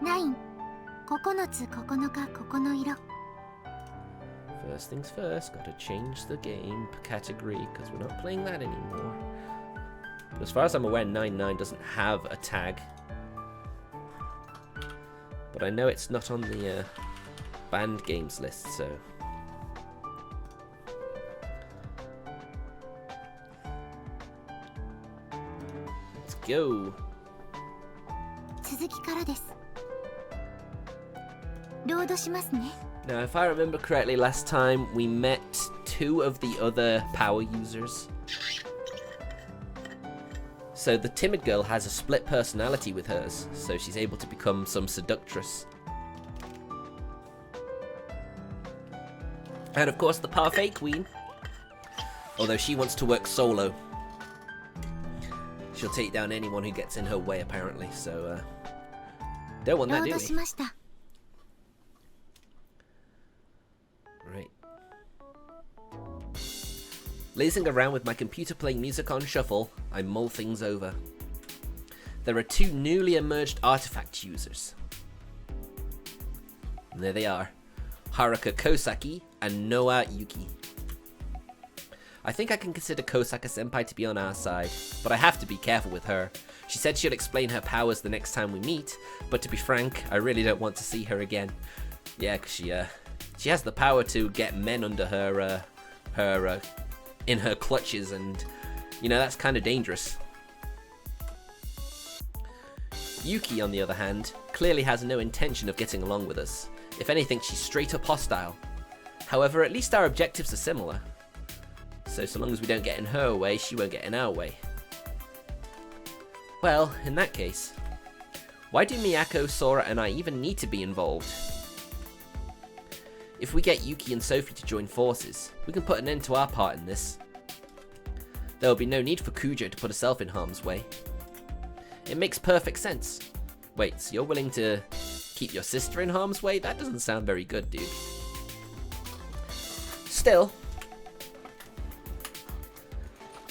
9、9つ9日9の色。 First things first, gotta change the game category because we're not playing that anymore. But as far as I'm aware, 99 doesn't have a tag. But I know it's not on the banned games list, so... Let's go! 続きからです。ロードしますね。 Now, if I remember correctly, last time we met 2 of the other power users. So the timid girl has a split personality with hers, so she's able to become some seductress. And of course the parfait queen, although she wants to work solo. She'll take down anyone who gets in her way apparently, so don't want that, do ロードし we? ました。 Right. Lazing around with my computer playing music on shuffle, I mull things over. There are 2 newly emerged artifact users. And there they are. Haruka Kosaki and Noa Yuki. I think I can consider Kosaka-senpai to be on our side, but I have to be careful with her. She said she'll explain her powers the next time we meet, but to be frank, I really don't want to see her again. Yeah, 'cause she has the power to get men under her, in her clutches, and, you know, that's kind of dangerous. Yuki, on the other hand, clearly has no intention of getting along with us. If anything, she's straight up hostile. However, at least our objectives are similar. So long as we don't get in her way, she won't get in our way. Well, in that case, why do Miyako, Sora, and I even need to be involved? If we get Yuki and Sophie to join forces, we can put an end to our part in this. There will be no need for Kujo to put herself in harm's way. It makes perfect sense. Wait, so you're willing to keep your sister in harm's way? That doesn't sound very good, dude. Still,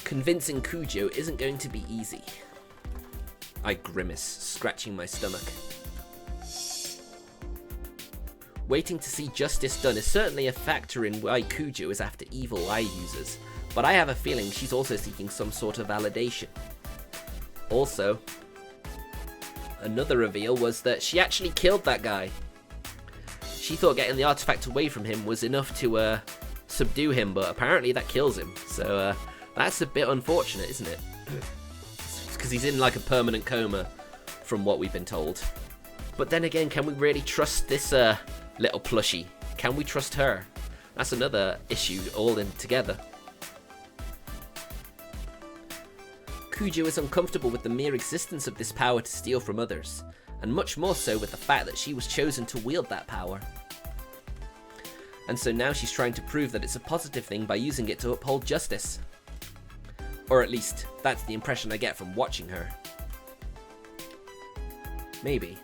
convincing Kujo isn't going to be easy. I grimace, scratching my stomach. Waiting to see justice done is certainly a factor in why Kujo is after evil eye users, but I have a feeling she's also seeking some sort of validation. Also, another reveal was that she actually killed that guy. She thought getting the artifact away from him was enough to subdue him, but apparently that kills him, so that's a bit unfortunate, isn't it? Because he's in like a permanent coma, from what we've been told. But then again, can we really trust this little plushie? Can we trust her? That's another issue all in together. Kujo is uncomfortable with the mere existence of this power to steal from others, and much more so with the fact that she was chosen to wield that power. And so now she's trying to prove that it's a positive thing by using it to uphold justice. Or at least, that's the impression I get from watching her. Maybe.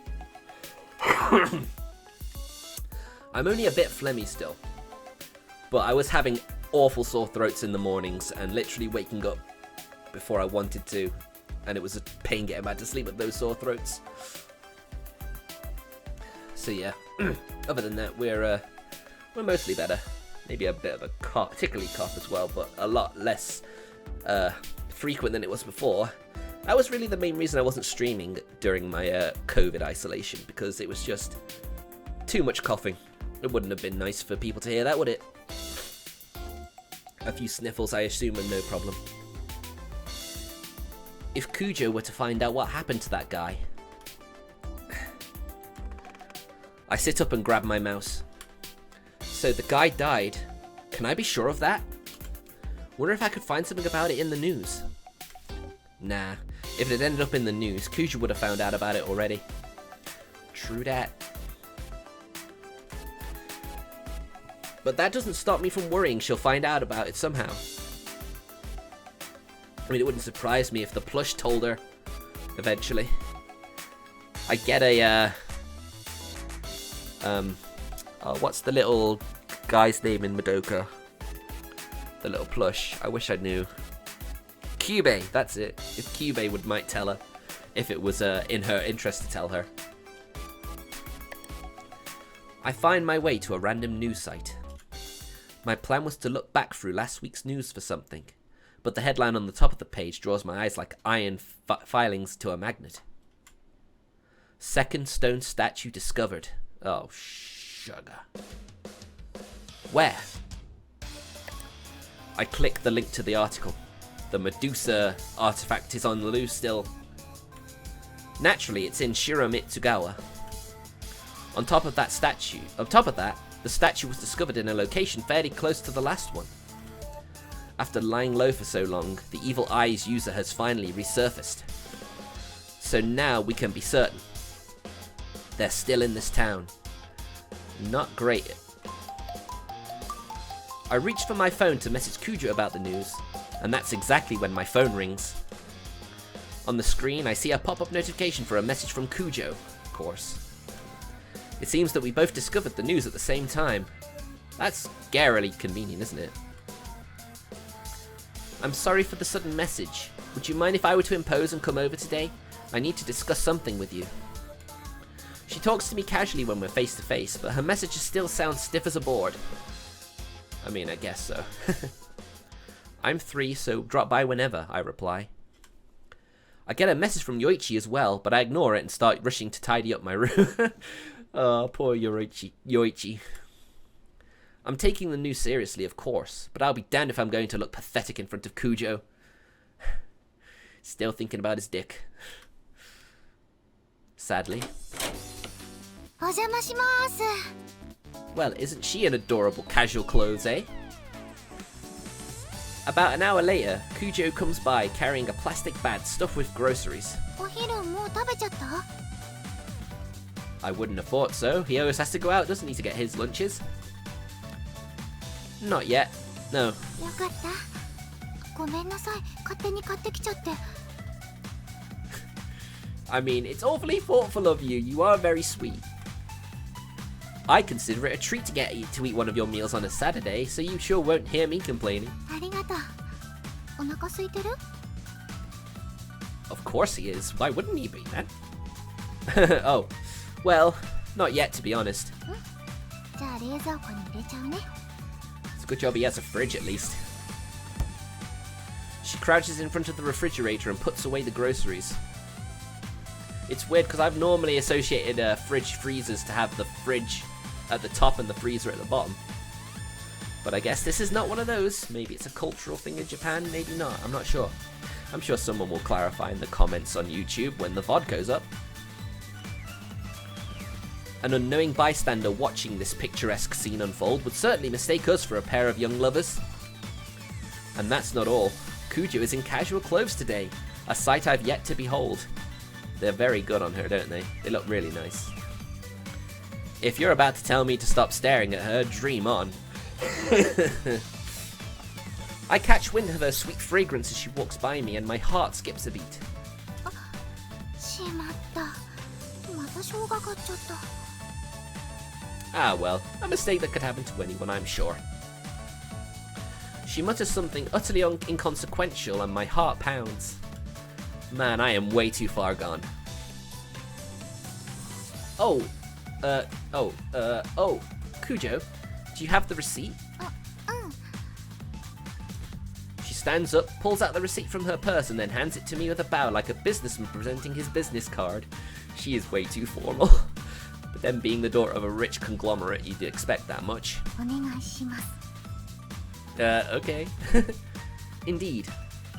I'm only a bit phlegmy still, but I was having awful sore throats in the mornings and literally waking up before I wanted to, and it was a pain getting back to sleep with those sore throats. So yeah, other than that, we're mostly better. Maybe a bit of a cough, tickly cough as well, but a lot less frequent than it was before. That was really the main reason I wasn't streaming during my COVID isolation, because it was just too much coughing. It wouldn't have been nice for people to hear that, would it? A few sniffles, I assume, are no problem. If Kujo were to find out what happened to that guy... I sit up and grab my mouse. So the guy died. Can I be sure of that? Wonder if I could find something about it in the news. Nah, if it had ended up in the news, Kujo would have found out about it already. True that. But that doesn't stop me from worrying she'll find out about it somehow. I mean, it wouldn't surprise me if the plush told her eventually. I get a, what's the little guy's name in Madoka? The little plush. I wish I knew. Kyubey, that's it. If Kyubey might tell her, if it was in her interest to tell her. I find my way to a random news site. My plan was to look back through last week's news for something, but the headline on the top of the page draws my eyes like iron filings to a magnet. Second stone statue discovered. Oh, sugar. Where? I click the link to the article. The Medusa artifact is on the loose still. Naturally, it's in Shiramitsugawa. On top of that, the statue was discovered in a location fairly close to the last one. After lying low for so long, the Evil Eyes user has finally resurfaced. So now we can be certain. They're still in this town. Not great. I reach for my phone to message Kujo about the news, and that's exactly when my phone rings. On the screen, I see a pop-up notification for a message from Kujo, of course. It seems that we both discovered the news at the same time. That's scarily convenient, isn't it? I'm sorry for the sudden message. Would you mind if I were to impose and come over today? I need to discuss something with you. She talks to me casually when we're face to face, but her messages still sound stiff as a board. I mean, I guess so. I'm free, so drop by whenever, I reply. I get a message from Yoichi as well, but I ignore it and start rushing to tidy up my room. Oh, poor Yoichi. I'm taking the news seriously, of course, but I'll be damned if I'm going to look pathetic in front of Kujo. Still thinking about his dick. Sadly. Well, isn't she in adorable casual clothes, eh? About an hour later, Kujo comes by carrying a plastic bag stuffed with groceries. I wouldn't have thought so. He always has to go out, doesn't he, to get his lunches? Not yet. No. I mean, it's awfully thoughtful of you. You are very sweet. I consider it a treat to eat one of your meals on a Saturday, so you sure won't hear me complaining. Of course he is. Why wouldn't he be, man? Oh, well, not yet, to be honest. It's a good job he has a fridge, at least. She crouches in front of the refrigerator and puts away the groceries. It's weird because I've normally associated fridge freezers to have the fridge at the top and the freezer at the bottom. But I guess this is not one of those. Maybe it's a cultural thing in Japan, maybe not. I'm not sure. I'm sure someone will clarify in the comments on YouTube when the VOD goes up. An unknowing bystander watching this picturesque scene unfold would certainly mistake us for a pair of young lovers. And that's not all. Kujo is in casual clothes today, a sight I've yet to behold. They're very good on her, don't they? They look really nice. If you're about to tell me to stop staring at her, dream on. I catch wind of her sweet fragrance as she walks by me and my heart skips a beat. Ah well, a mistake that could happen to anyone, I'm sure. She mutters something utterly inconsequential and my heart pounds. Man, I am way too far gone. Kujo, do you have the receipt? She stands up, pulls out the receipt from her purse and then hands it to me with a bow like a businessman presenting his business card. She is way too formal. But then being the daughter of a rich conglomerate, you'd expect that much. Okay. Indeed.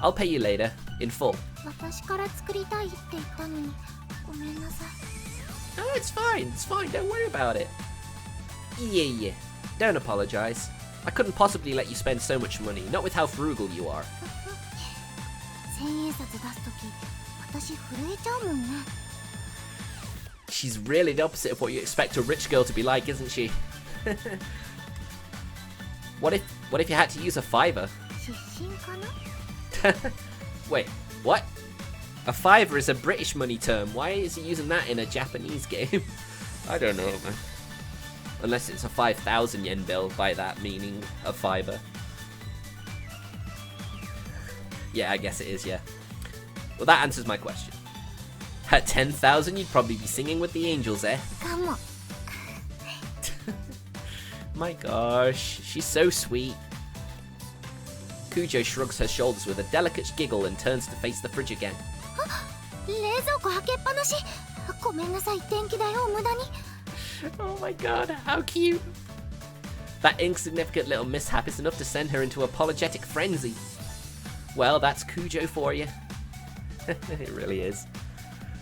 I'll pay you later, in full. Oh, it's fine, don't worry about it. Yeah, don't apologize. I couldn't possibly let you spend so much money, not with how frugal you are. She's really the opposite of what you expect a rich girl to be like, isn't she? What if you had to use a fiver? Wait, what? A fiver is a British money term. Why is he using that in a Japanese game? I don't know, man. Unless it's a 5,000 yen bill, by that meaning a fiver. Yeah, I guess it is, yeah. Well, that answers my question. At 10,000, you'd probably be singing with the angels, eh? My gosh, she's so sweet. Kujo shrugs her shoulders with a delicate giggle and turns to face the fridge again. 冷蔵庫開けっぱなし。ごめんなさい、電気代を無駄に。 Oh my god, how cute. That insignificant little mishap is enough to send her into apologetic frenzy. Well, that's Kujo for you. It really is.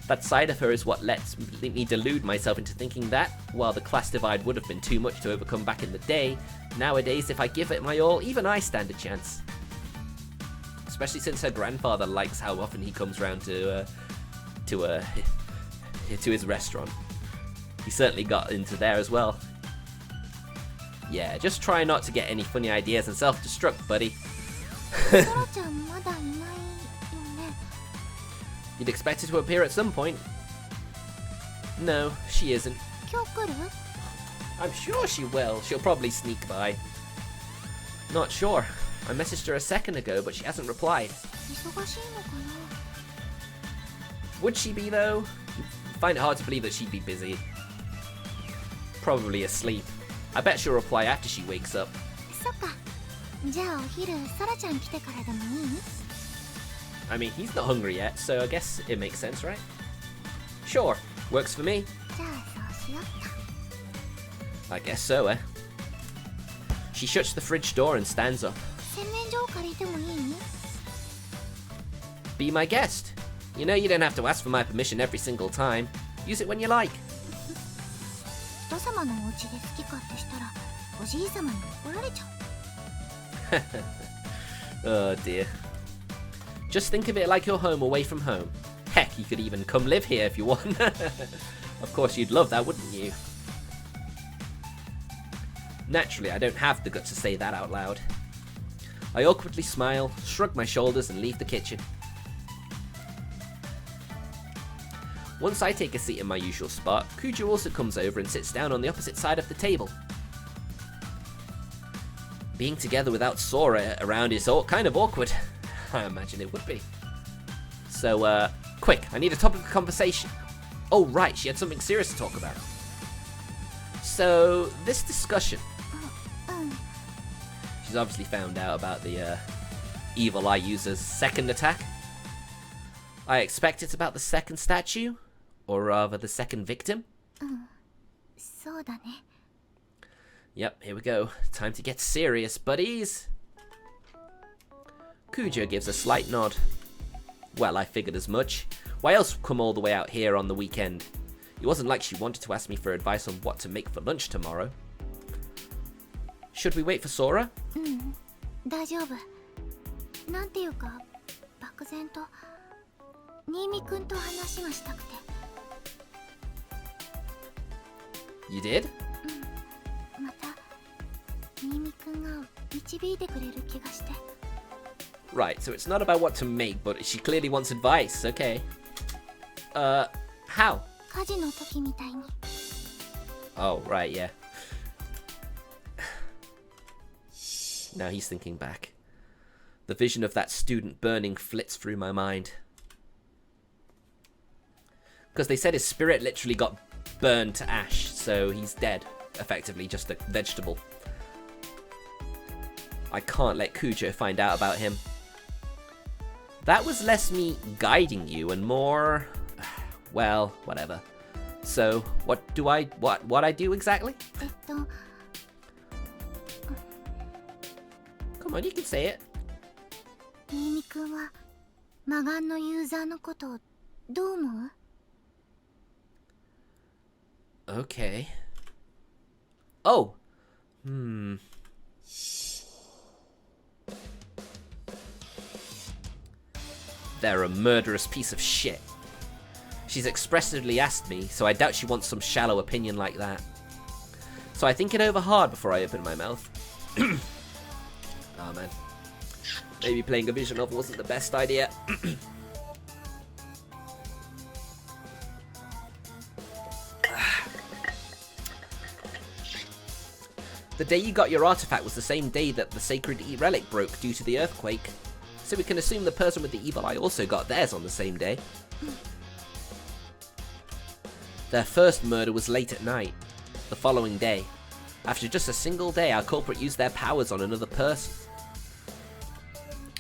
That side of her is what lets me delude myself into thinking that, while the class divide would have been too much to overcome back in the day, nowadays if I give it my all, even I stand a chance. Especially since her grandfather likes how often he comes round to his restaurant. He certainly got into there as well. Yeah, just try not to get any funny ideas and self-destruct, buddy. ソラちゃんまだいないよね。 You'd expect her to appear at some point. No, she isn't. 今日来る？ I'm sure she will. She'll probably sneak by. Not sure. I messaged her a second ago, but she hasn't replied. 忙しいのかな？ Would she be, though? Find it hard to believe that she'd be busy. Probably asleep. I bet she'll reply after she wakes up. そっか。じゃあお昼ソラちゃん来てからでもいい？ I mean, he's not hungry yet, so I guess it makes sense, right? Sure. Works for me. じゃあそうしよっと。 I guess so, eh? She shuts the fridge door and stands up. 洗面所を借りてもいい？ Be my guest. You know you don't have to ask for my permission every single time. Use it when you like. 人様のお家で好き勝手したらおじい様に怒られちゃう。 Oh dear. Just think of it like your home away from home. Heck, you could even come live here if you want. Of course you'd love that, wouldn't you? Naturally, I don't have the guts to say that out loud. I awkwardly smile, shrug my shoulders and leave the kitchen. Once I take a seat in my usual spot, Kujo also comes over and sits down on the opposite side of the table. Being together without Sora around is kind of awkward. I imagine it would be. So, quick, I need a topic of conversation. Oh, right, she had something serious to talk about. So, this discussion. うん。 She's obviously found out about the evil eye user's second attack. I expect it's about the second statue, or rather the second victim. そうだね。 Yep, here we go. Time to get serious, buddies. Kujo gives a slight nod. Well, I figured as much. Why else come all the way out here on the weekend? It wasn't like she wanted to ask me for advice on what to make for lunch tomorrow. Should we wait for Sora? 大丈夫。なんていうか、漠然と新見くんと話がしたくて。 You did? また新見くんが導いてくれる気がして。 Right, so it's not about what to make, but she clearly wants advice. Okay. How? 火事の時みたいに。 Oh, right, yeah. Now he's thinking back. The vision of that student burning flits through my mind. Because they said his spirit literally got burned to ash, so he's dead. Effectively, just a vegetable. I can't let Kujo find out about him. That was less me guiding you and more... well, whatever. So, what I do exactly? Come on, you can say it. 新見くんは魔眼のユーザーのことをどう思う？ Okay. Oh. They're a murderous piece of shit. She's expressively asked me, so I doubt she wants some shallow opinion like that. So I think it over hard before I open my mouth. Oh man. Maybe playing a visual novel wasn't the best idea. The day you got your artifact was the same day that the sacred relic broke due to the earthquake. So we can assume the person with the evil eye also got theirs on the same day. Their first murder was late at night, the following day. After just a single day, our culprit used their powers on another person.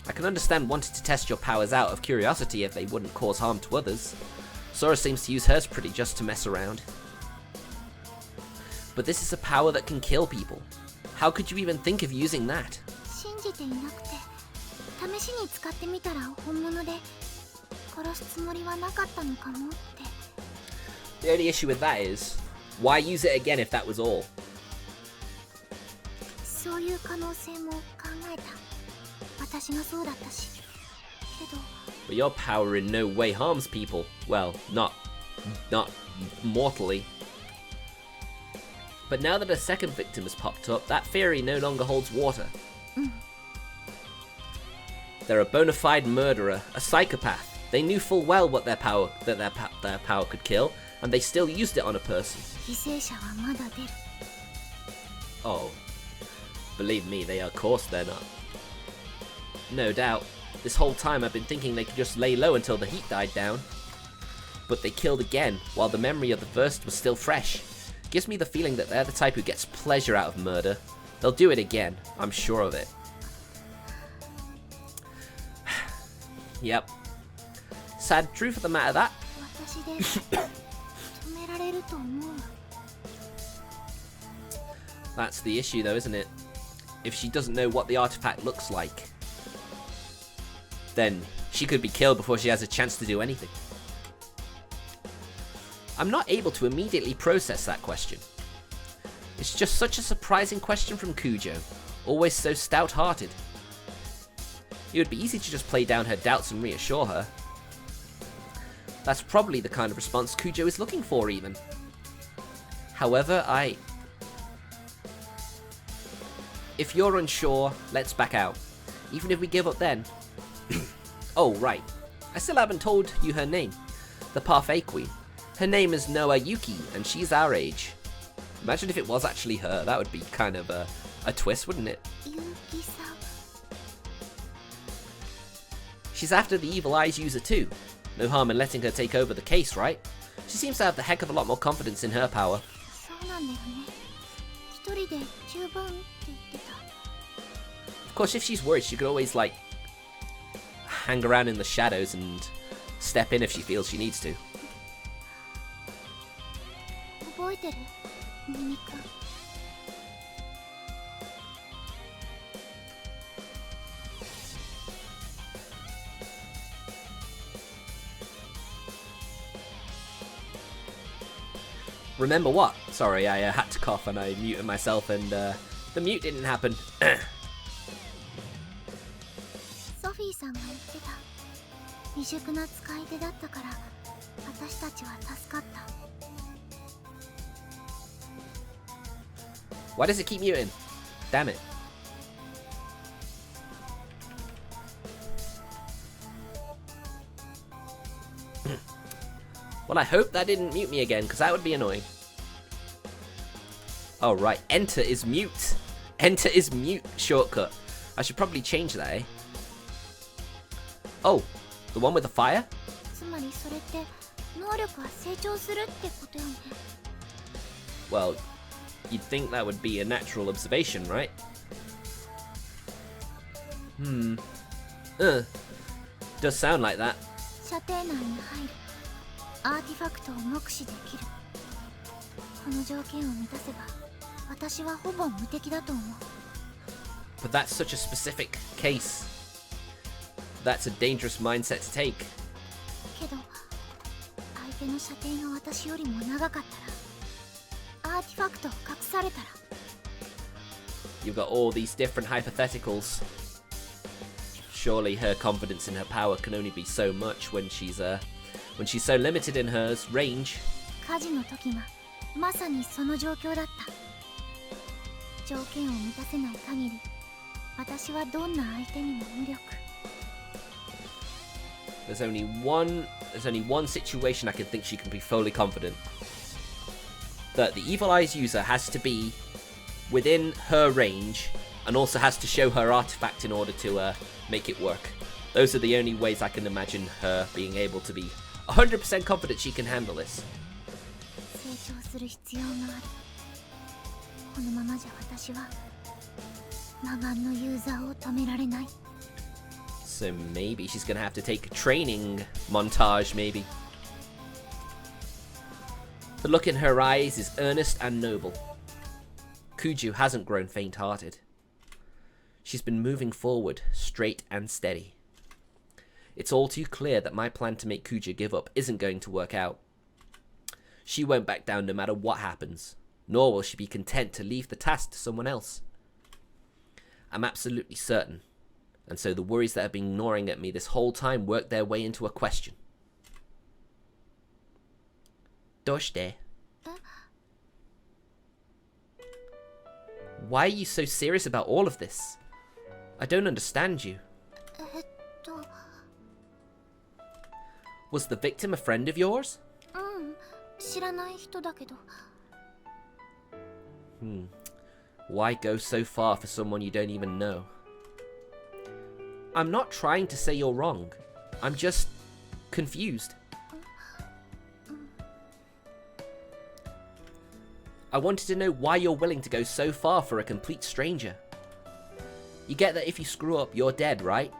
I can understand wanting to test your powers out of curiosity if they wouldn't cause harm to others. Sora seems to use hers pretty just to mess around. But this is a power that can kill people. How could you even think of using that? 信じていなくて試しに使ってみたら本物で殺すつもりはなかったのかもって。 The only issue with that is, why use it again if that was all? そういう可能性も考えた。私がそうだったし。けど But your power in no way harms people. Well, not mortally. But now that a second victim has popped up, that theory no longer holds water. They're a bona fide murderer, a psychopath. They knew full well what their power could kill, and they still used it on a person. 犠牲者はまだ出る。 Oh, believe me, of course they're not. No doubt. This whole time I've been thinking they could just lay low until the heat died down. But they killed again, while the memory of the first was still fresh. Gives me the feeling that they're the type who gets pleasure out of murder. They'll do it again, I'm sure of it. Yep. Sad truth of the matter that. 私で止められると思う。 That's the issue though, isn't it? If she doesn't know what the artifact looks like, then she could be killed before she has a chance to do anything. I'm not able to immediately process that question. It's just such a surprising question from Kujo, always so stout-hearted. It would be easy to just play down her doubts and reassure her. That's probably the kind of response Kujo is looking for even. However, if you're unsure, let's back out. Even if we give up then. Oh, right. I still haven't told you her name. The Parfait Queen. Her name is Noa Yuki, and she's our age. Imagine if it was actually her. That would be kind of a twist, wouldn't it? ゆうきさん。 She's after the Evil Eyes user too. No harm in letting her take over the case, right? She seems to have the heck of a lot more confidence in her power. そうなんだよね。一人で十分って言ってた。 Of course, if she's worried, she could always, like, hang around in the shadows and step in if she feels she needs to. 覚えてる？ミミくん。 Remember what? Sorry, I had to cough and I muted myself and the mute didn't happen. ソフィーさんが言ってた。未熟な使い手だったから私たちは助かった。 Why does it keep muting? Damn it. Well, I hope that didn't mute me again, because that would be annoying. Oh, right. Enter is mute. Enter is mute shortcut. I should probably change that, eh? Oh, the one with the fire? つまりそれって能力は成長するってことよね。 Well, you'd think that would be a natural observation, right? Does sound like that. 射程内に入る。アーティファクトを目視できる。この条件を満たせば私はほぼ無敵だと思う。 But that's such a specific case. That's a dangerous mindset to take. けど相手の射程が私よりも長かったらアーティファクトを隠されたら You've got all these different hypotheticals. Surely her confidence in her power can only be so much when she's so limited in her range. 火事の時がまさにその状況だった。条件を満たせない限り私はどんな相手にも無力。 There's only one situation I can think she can be fully confident. That the Evil Eyes user has to be within her range and also has to show her artifact in order to make it work. Those are the only ways I can imagine her being able to be 100% confident she can handle this. 成長する必要がある。このままじゃ私は魔眼のユーザーを止められない。 So maybe she's gonna have to take a training montage, maybe. The look in her eyes is earnest and noble. Kuju hasn't grown faint-hearted. She's been moving forward, straight and steady. It's all too clear that my plan to make Kuju give up isn't going to work out. She won't back down no matter what happens, nor will she be content to leave the task to someone else. I'm absolutely certain, and so the worries that have been gnawing at me this whole time work their way into a question. Doshite? Why are you so serious about all of this? I don't understand you. Was the victim a friend of yours? 知らない人だけど。 Why go so far for someone you don't even know? I'm not trying to say you're wrong. I'm just confused. I wanted to know why you're willing to go so far for a complete stranger. You get that if you screw up, you're dead, right?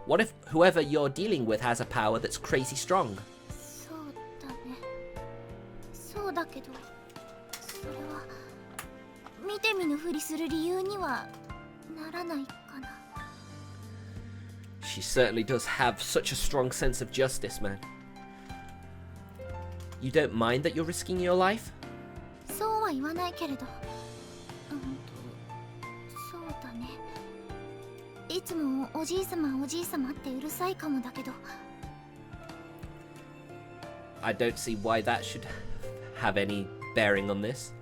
What if whoever you're dealing with has a power that's crazy strong? そうだね。そうだけど、それは見て見ぬふりする理由にはならないかな。 She certainly does have such a strong sense of justice, man. You don't mind that you're risking your life? そうは言わないけれど、そうだね。いつもおじいさまおじいさまってうるさいかもだけど。 I don't see why that should have any bearing on this.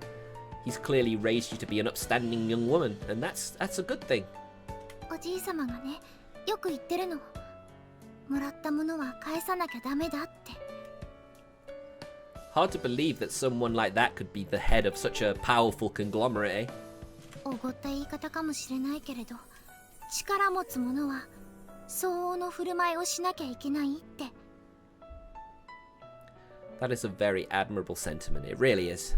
He's clearly raised you to be an upstanding young woman, and that's a good thing. おじいさまがね、よく言ってるの。もらったものは返さなきゃダメだって。 Hard to believe that someone like that could be the head of such a powerful conglomerate, eh? おごった言い方かもしれないけれど、力持つ者は相応の振る舞いをしなきゃいけないって。 That is a very admirable sentiment, it really is.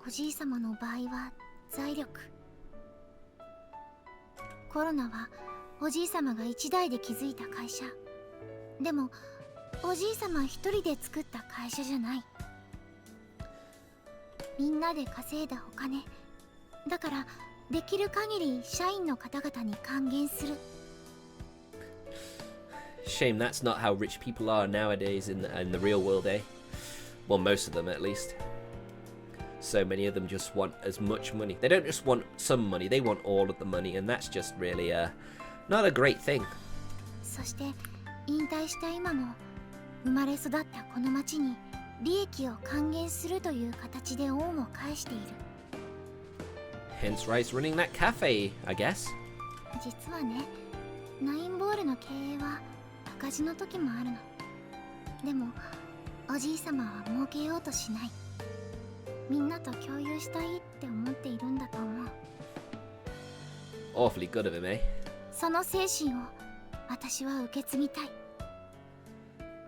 おじいさまの場合は財力。コロナはおじいさまが一代で築いた会社。でもおじいさま一人で作った会社じゃない。みんなで稼いだお金だから、できる限り社員の方々に還元する。 Shame that's not how rich people are nowadays in the real world, eh? Well, most of them at least. So many of them just want as much money. They don't just want some money, they want all of the money, and that's just really not a great thing. そして引退した今も生まれ育ったこの町に利益を還元するという形で恩を返している。 Hence why he's running that cafe, I guess. 実はね、ナインボールの経営は赤字の時もあるの。でもおじいさまは儲けようとしない。みんなと共有したいって思っているんだと思う。 Awfully good of him, eh? その精神を私は受け継ぎたい。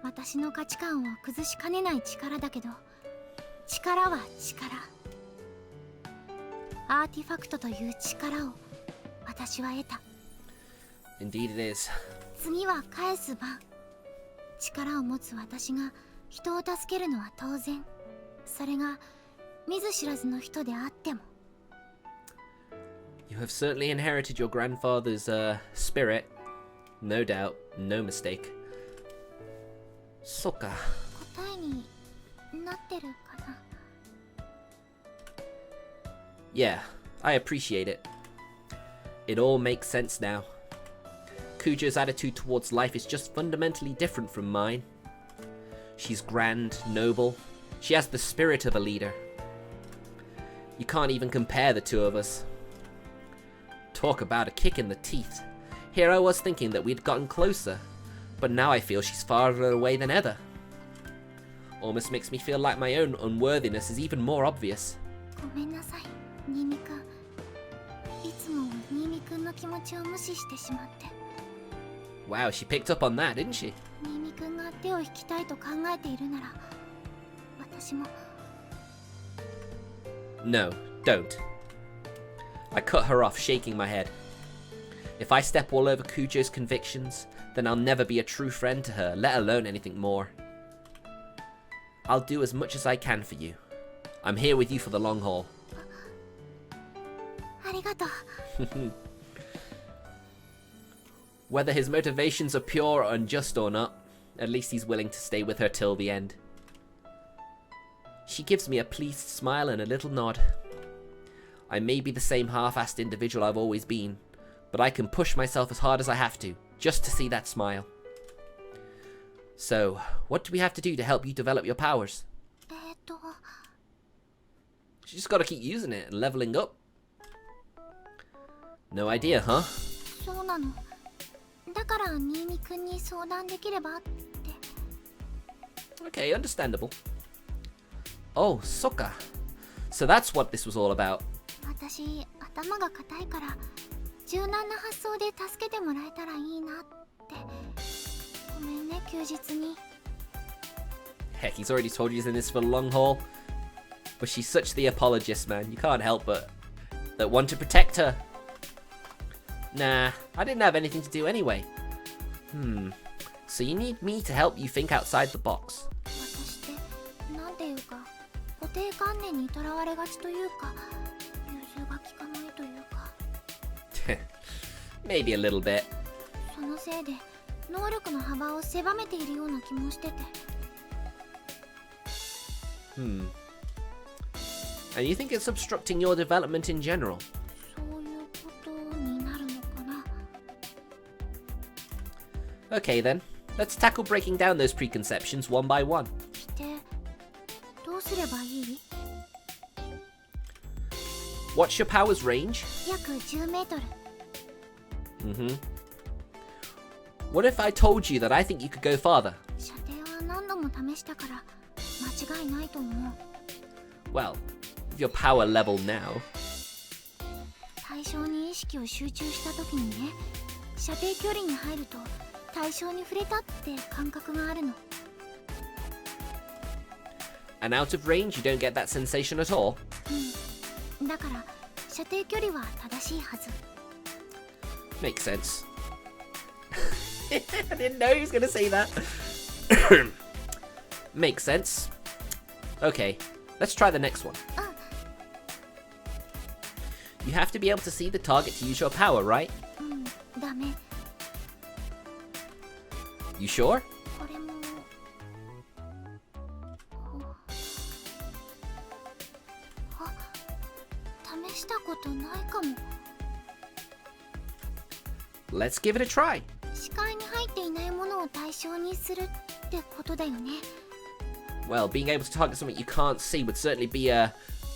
私の価値観を崩しかねない力だけど、力は力。アーティファクトという力を私は得た。 Indeed it is. 次は返す番。力を持つ私が人を助けるのは当然。それが見ず知らずの人であっても。 You have certainly inherited your grandfather's spirit. No doubt, no mistake. そっか。答えになってるかな。 Yeah, I appreciate it. It all makes sense now. Kujo's attitude towards life is just fundamentally different from mine. She's grand, noble. She has the spirit of a leader. You can't even compare the two of us. Talk about a kick in the teeth. Here I was thinking that we'd gotten closer, but now I feel she's farther away than ever. Almost makes me feel like my own unworthiness is even more obvious. ごめんなさい、新見くん。いつも新見くんの気持ちを無視してしまって。 Wow, she picked up on that, didn't she? 新見くんが手を引きたいと考えているなら、私も。 No, don't. I cut her off, shaking my head. If I step all over Kujo's convictions, then I'll never be a true friend to her, let alone anything more. I'll do as much as I can for you. I'm here with you for the long haul. ありがとう。 Whether his motivations are pure or unjust or not, at least he's willing to stay with her till the end. She gives me a pleased smile and a little nod. I may be the same half-assed individual I've always been, but I can push myself as hard as I have to, just to see that smile. So, what do we have to do to help you develop your powers? You just gotta keep using it and leveling up. No idea, huh? そうなの。だから新見くんに相談できればって。 Okay, understandable. Oh, Sokka. So that's what this was all about. 私、頭が固いから、柔軟な発想で助けてもらえたらいいなって。ごめんね、休日に。 Heck, he's already told you he's in this for the long haul. But she's such the apologist, man. You can't help but want to protect her. Nah, I didn't have anything to do anyway. So you need me to help you think outside the box. 私ってなんていうか固定観念にとらわれがちというか融通が利かないというか Maybe a little bit. そのせいで能力の幅を狭めているような気もしてて And you think it's obstructing your development in general? そういうことになるのかな Okay then, let's tackle breaking down those preconceptions one by one. してどうすればいい What's your power's range? 約10メートル What if I told you that I think you could go farther? 射程は何度も試したから間違いないと思う Well, with your power level now, 対象に意識を集中した時にね射程距離に入ると対象に触れたって感覚があるの and out of range you don't get that sensation at all? だから射程距離は正しいはず Makes sense. I didn't know he was going to say that. Makes sense. Okay, let's try the next one. You have to be able to see the target to use your power, right? ダメ You sure? これも試したことないかも Let's give it a try. 視界に入っていないものを対象にするってことだよね Well, being able to target something you can't see would certainly be an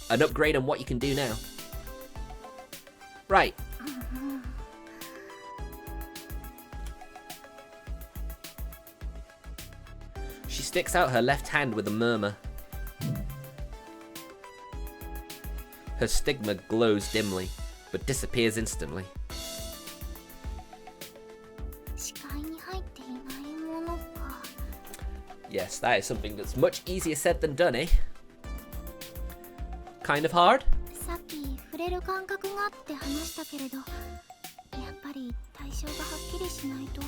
upgrade on what you can do now. Right. She sticks out her left hand with a murmur. Her stigma glows dimly, but disappears instantly. 視界に入っていないものか Yes, that is something that's much easier said than done, eh? Kind of hard? さっき触れる感覚があって話したけれどやっぱり対象がはっきりしないと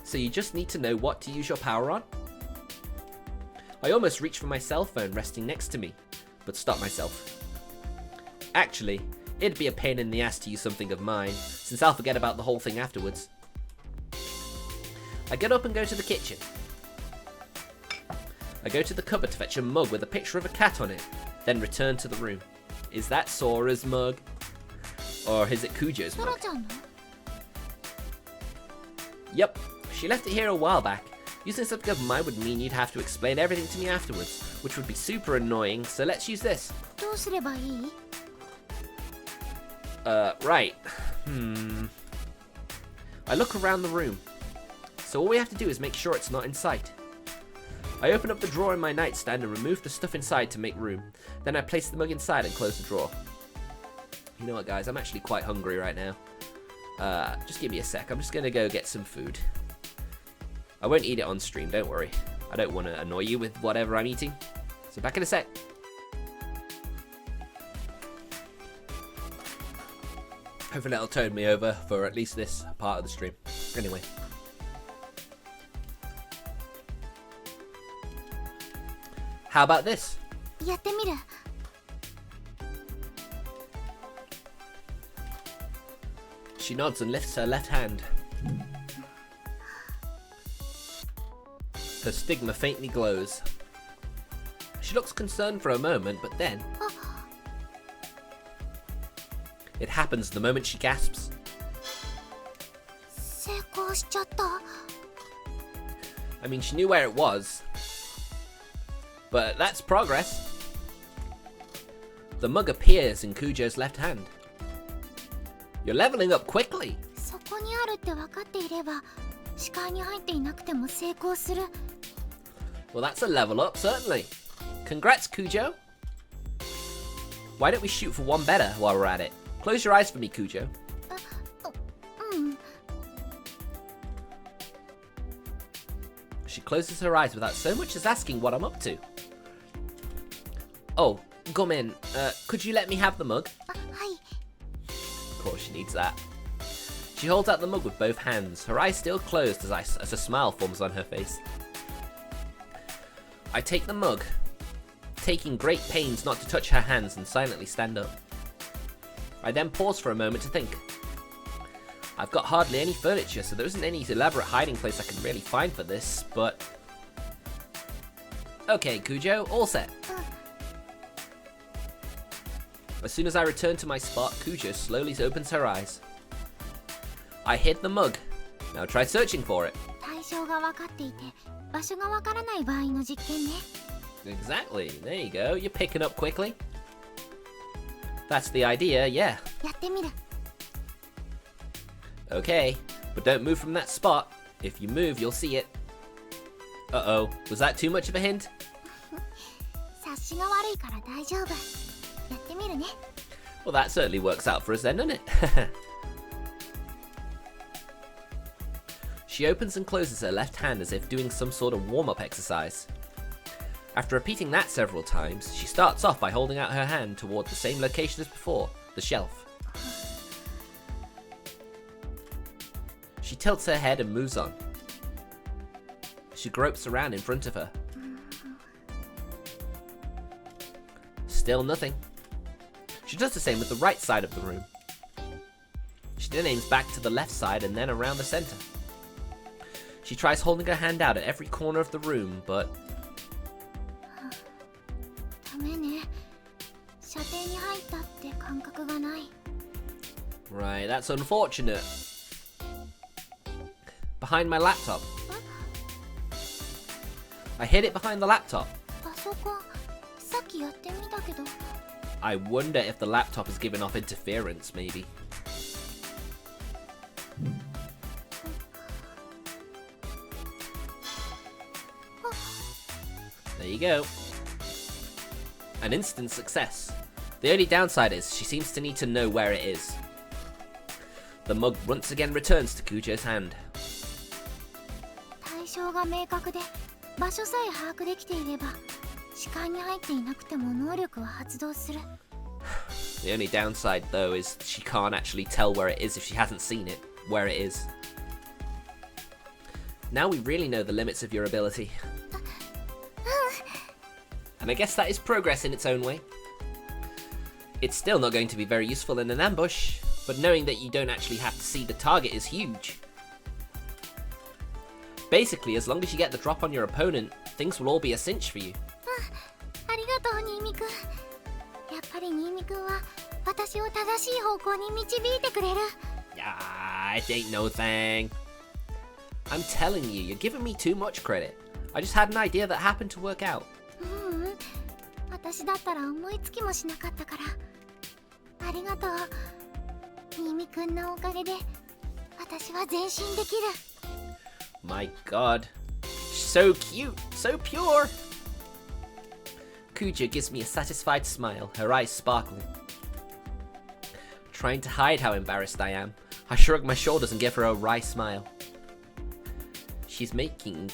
So you just need to know what to use your power on? I almost reached for my cell phone resting next to me, but stopped myself. Actually, it'd be a pain in the ass to use something of mine, since I'll forget about the whole thing afterwards. I get up and go to the kitchen. I go to the cupboard to fetch a mug with a picture of a cat on it, then return to the room. Is that Sora's mug? Or is it Kujo's ソ mug? ラちゃんの Yep, she left it here a while back. Using something of mine would mean you'd have to explain everything to me afterwards, which would be super annoying, so let's use this. どうすればいい Right. I look around the room. So all we have to do is make sure it's not in sight. I open up the drawer in my nightstand and remove the stuff inside to make room. Then I place the mug inside and close the drawer. You know what, guys? I'm actually quite hungry right now. Just give me a sec. I'm just gonna go get some food. I won't eat it on stream, don't worry. I don't want to annoy you with whatever I'm eating. So back in a sec. Hopefully that'll tone me over for at least this part of the stream. Anyway. How about this? やってみる。 She nods and lifts her left hand. Her stigma faintly glows. She looks concerned for a moment, but then... It happens the moment she gasps. 成功しちゃった。 I mean, she knew where it was. But that's progress. The mug appears in Kujo's left hand. You're leveling up quickly. そこにあるって分かっていれば、視界に入っていなくても成功する。 Well, that's a level up, certainly. Congrats, Kujo. Why don't we shoot for one better while we're at it? Close your eyes for me, Kujo. うん。 She closes her eyes without so much as asking what I'm up to. Oh, Gomen, could you let me have the mug? あ、はい。 Of course she needs that. She holds out the mug with both hands, her eyes still closed as a smile forms on her face. I take the mug, taking great pains not to touch her hands, and silently stand up. I then pause for a moment to think. I've got hardly any furniture, so there isn't any elaborate hiding place I can really find for this, but... Okay, Kujo, all set. As soon as I return to my spot, Kujo slowly opens her eyes. I hid the mug. Now try searching for it. 対象が分かっていて、場所が分からない場合の実験ね。 Exactly. There you go. You're picking up quickly. That's the idea, yeah. やってみる。 Okay, but don't move from that spot. If you move, you'll see it. Uh-oh. Was that too much of a hint? 察しが悪いから大丈夫。やってみるね。 Well, that certainly works out for us then, doesn't it? She opens and closes her left hand as if doing some sort of warm-up exercise. After repeating that several times, she starts off by holding out her hand toward the same location as before, the shelf. She tilts her head and moves on. She gropes around in front of her. Still nothing. She does the same with the right side of the room. She then aims back to the left side and then around the center. She tries holding her hand out at every corner of the room, but... ダメね。射程に入ったって感覚がない。 Right, that's unfortunate. Behind my laptop. I hid it behind the laptop. パソコン、さっきやってみたけど。 I wonder if the laptop has given off interference, maybe. There you go. An instant success. The only downside is she seems to need to know where it is. The mug once again returns to Kujo's hand. 対象が明確で、場所さえ把握できていれば、視界に入っていなくても能力は発動する。 The only downside, though, is she can't actually tell where it is if she hasn't seen it, where it is. Now we really know the limits of your ability. And I guess that is progress in its own way. It's still not going to be very useful in an ambush, but knowing that you don't actually have to see the target is huge. Basically, as long as you get the drop on your opponent, things will all be a cinch for you. ありがとう、新見くん。やっぱり新見くんは私を正しい方向に導いてくれる。Ah, it ain't no thing. I'm telling you, you're giving me too much credit. I just had an idea that happened to work out. 私だったら思いつきもしなかったから。ありがとう。新見くんのおかげで私は前進できる。My god. So cute, so pure. Kujo gives me a satisfied smile, her eyes sparkling. Trying to hide how embarrassed I am, I shrug my shoulders and give her a wry smile. She's making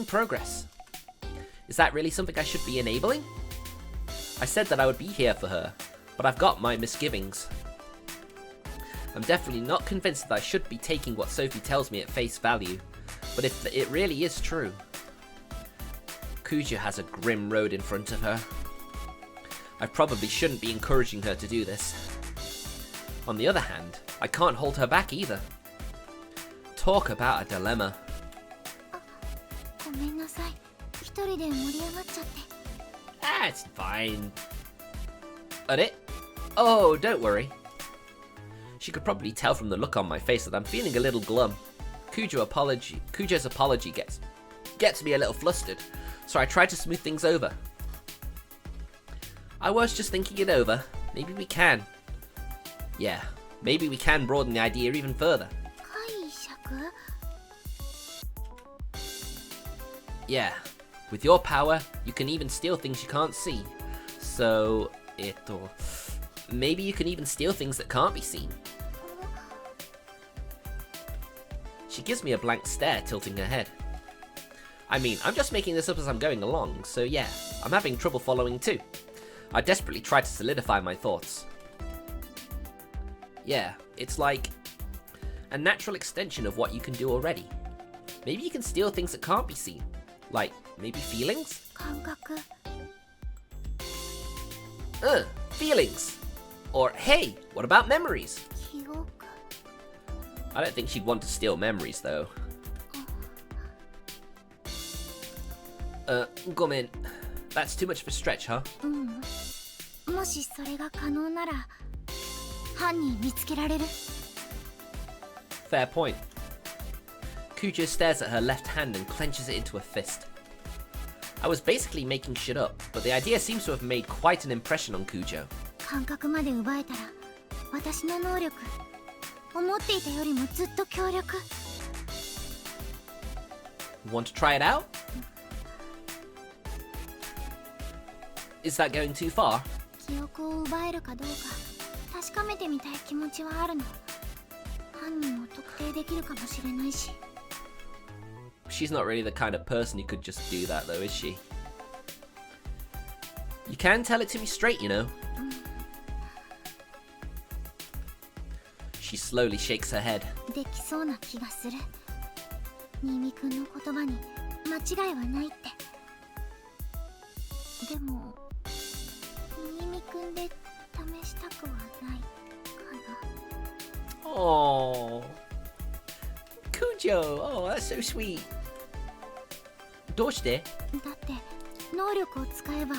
progress. Is that really something I should be enabling? I said that I would be here for her, but I've got my misgivings. I'm definitely not convinced that I should be taking what Sophie tells me at face value, but if it really is true, Kujo has a grim road in front of her. I probably shouldn't be encouraging her to do this. On the other hand, I can't hold her back either. Talk about a dilemma. ごめんなさい。一人で盛り上がっちゃって。Ah, it's fine. At it? Oh, don't worry. She could probably tell from the look on my face that I'm feeling a little glum. Kujo's apology gets me a little flustered, so I try to smooth things over. I was just thinking it over. Maybe we can. Yeah, maybe we can broaden the idea even further. 解釈？ Yeah, with your power, you can even steal things you can't see. So, maybe you can even steal things that can't be seen. She gives me a blank stare, tilting her head. I mean, I'm just making this up as I'm going along, so yeah, I'm having trouble following too. I desperately try to solidify my thoughts. Yeah, it's like a natural extension of what you can do already. Maybe you can steal things that can't be seen. Like, maybe feelings? 感覚。 Feelings. Or, hey, what about memories? 記憶。 I don't think she'd want to steal memories, though. ごめん. That's too much of a stretch, huh? うん。もしそれが可能なら、犯人見つけられる。 Fair point. Kujo stares at her left hand and clenches it into a fist. I was basically making shit up, but the idea seems to have made quite an impression on Kujo. 感覚まで奪えたら、私の能力、思っていたよりもずっと強力。 Want to try it out? Is that going too far? 記憶を奪えるかどうか、確かめてみたい気持ちはあるの。犯人を特定できるかもしれないし。 She's not really the kind of person who could just do that, though, is she? You can tell it to me straight, you know. She slowly shakes her head. できそうな気がする。新見くんの言葉に間違いはないって。でも、新見くんで試したくはないかな。 Oh, Kujo. Oh, that's so sweet. どうして？だって能力を使えば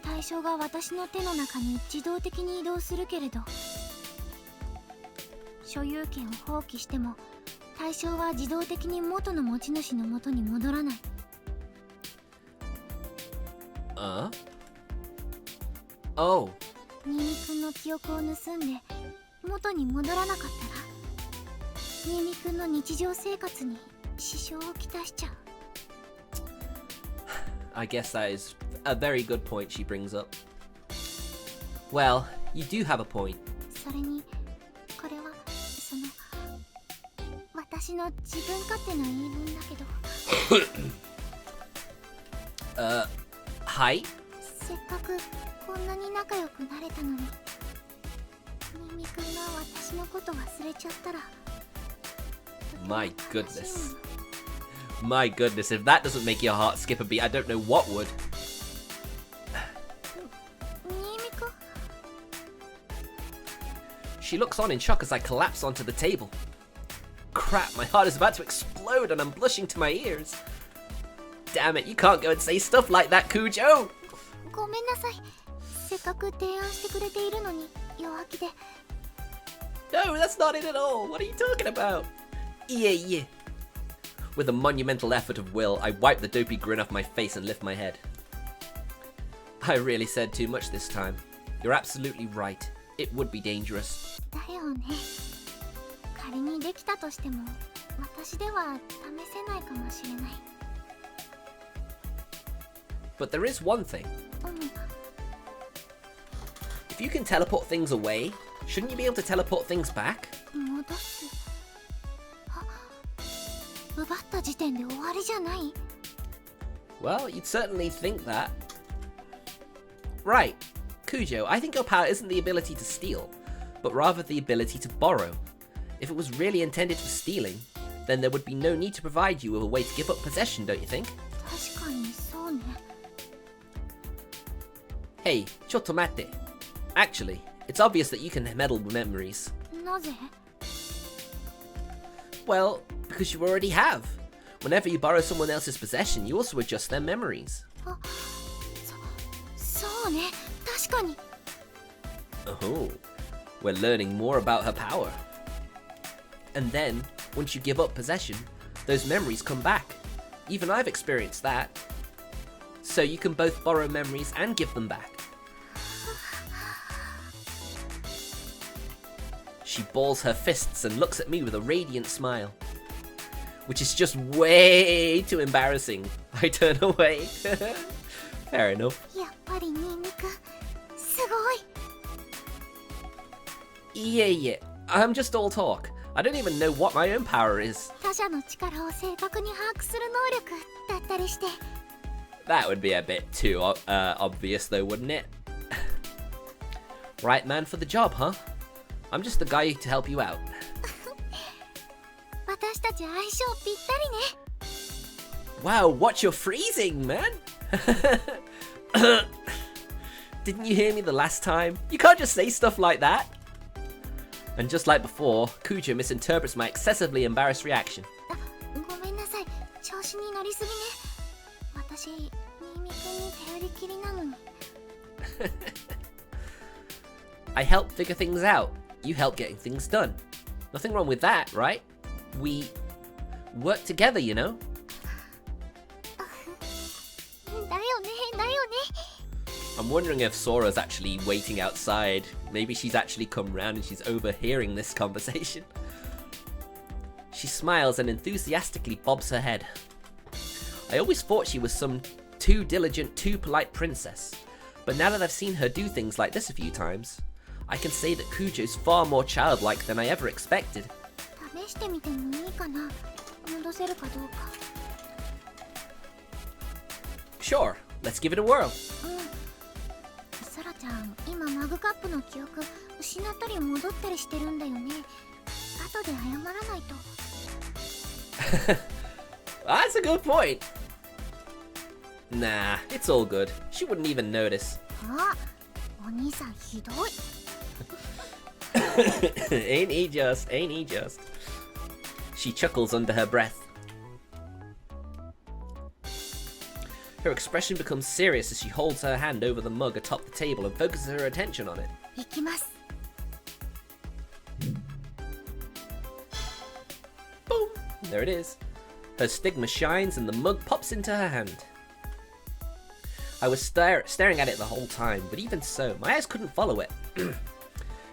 対象が私の手の中に自動的に移動するけれど、所有権を放棄しても対象は自動的に元の持ち主の元に戻らない。Oh. 新見くんの記憶を盗んで元に戻らなかったら、新見くんの日常生活に支障をきたしちゃう。 I guess that is a very good point she brings up. Well, you do have a point. それにこれは私の自分勝手な言い分だけど。はい？せっかくこんなに仲良くなれたのに、新見くんが私のこと忘れちゃったら。 My goodness. My goodness, if that doesn't make your heart skip a beat, I don't know what would. 新見くん。 She looks on in shock as I collapse onto the table. Crap, my heart is about to explode and I'm blushing to my ears. Damn it, you can't go and say stuff like that, Kujo! ごめんなさい。せっかく提案してくれているのに弱気で。 No, that's not it at all. What are you talking about? Yeah. With a monumental effort of will, I wipe the dopey grin off my face and lift my head. I really said too much this time. You're absolutely right. It would be dangerous. だよね。仮にできたとしても、私では試せないかもしれない。 But there is one thing. うん。 If you can teleport things away, shouldn't you be able to teleport things back? 戻す。あ、奪った時点で終わりじゃない？ Well, you'd certainly think that. Right. Kujo, I think your power isn't the ability to steal, but rather the ability to borrow. If it was really intended for stealing, then there would be no need to provide you with a way to give up possession, don't you think? 確かにそうね。 Hey, ちょっと待って. Actually, it's obvious that you can meddle with memories. なぜ？ Well, because you already have. Whenever you borrow someone else's possession, you also adjust their memories. あ、そうね。確かに。 Oh, we're learning more about her power. And then, once you give up possession, those memories come back. Even I've experienced that. So you can both borrow memories and give them back. She balls her fists and looks at me with a radiant smile. Which is just way too embarrassing. I turn away. Fair enough. やっぱりニーニくん、すごい。 Yeah, I'm just all talk. I don't even know what my own power is. 他者の力を正確に把握する能力だったりして。 That would be a bit too obvious though, wouldn't it? Right man for the job, huh? I'm just the guy to help you out. 私たち相性ぴったりね。 Wow, watch your freezing, man! Didn't you hear me the last time? You can't just say stuff like that! And just like before, Kujo misinterprets my excessively embarrassed reaction. あ、ごめんなさい。調子に乗りすぎね。私、ニーニくんに頼りきりなのに。I help figure things out. You help getting things done. Nothing wrong with that, right? We work together, you know? だよね、だよね。 I'm wondering if Sora's actually waiting outside. Maybe she's actually come round and she's overhearing this conversation. She smiles and enthusiastically bobs her head. I always thought she was some too diligent, too polite princess. But now that I've seen her do things like this a few times, I can say that Kujo's far more childlike than I ever expected. 試してみてもいいかな。戻せるかどうか。 Sure, let's give it a whirl. うん。ソラちゃん、今マグカップの記憶失ったり戻ったりしてるんだよね。後で謝らないと。 That's a good point. Nah, it's all good. She wouldn't even notice. あ、お兄さんひどい。Ain't he just? Ain't he just? She chuckles under her breath. Her expression becomes serious as she holds her hand over the mug atop the table and focuses her attention on it. 行きます。 Boom! There it is. Her stigma shines and the mug pops into her hand. I was staring at it the whole time, but even so, my eyes couldn't follow it.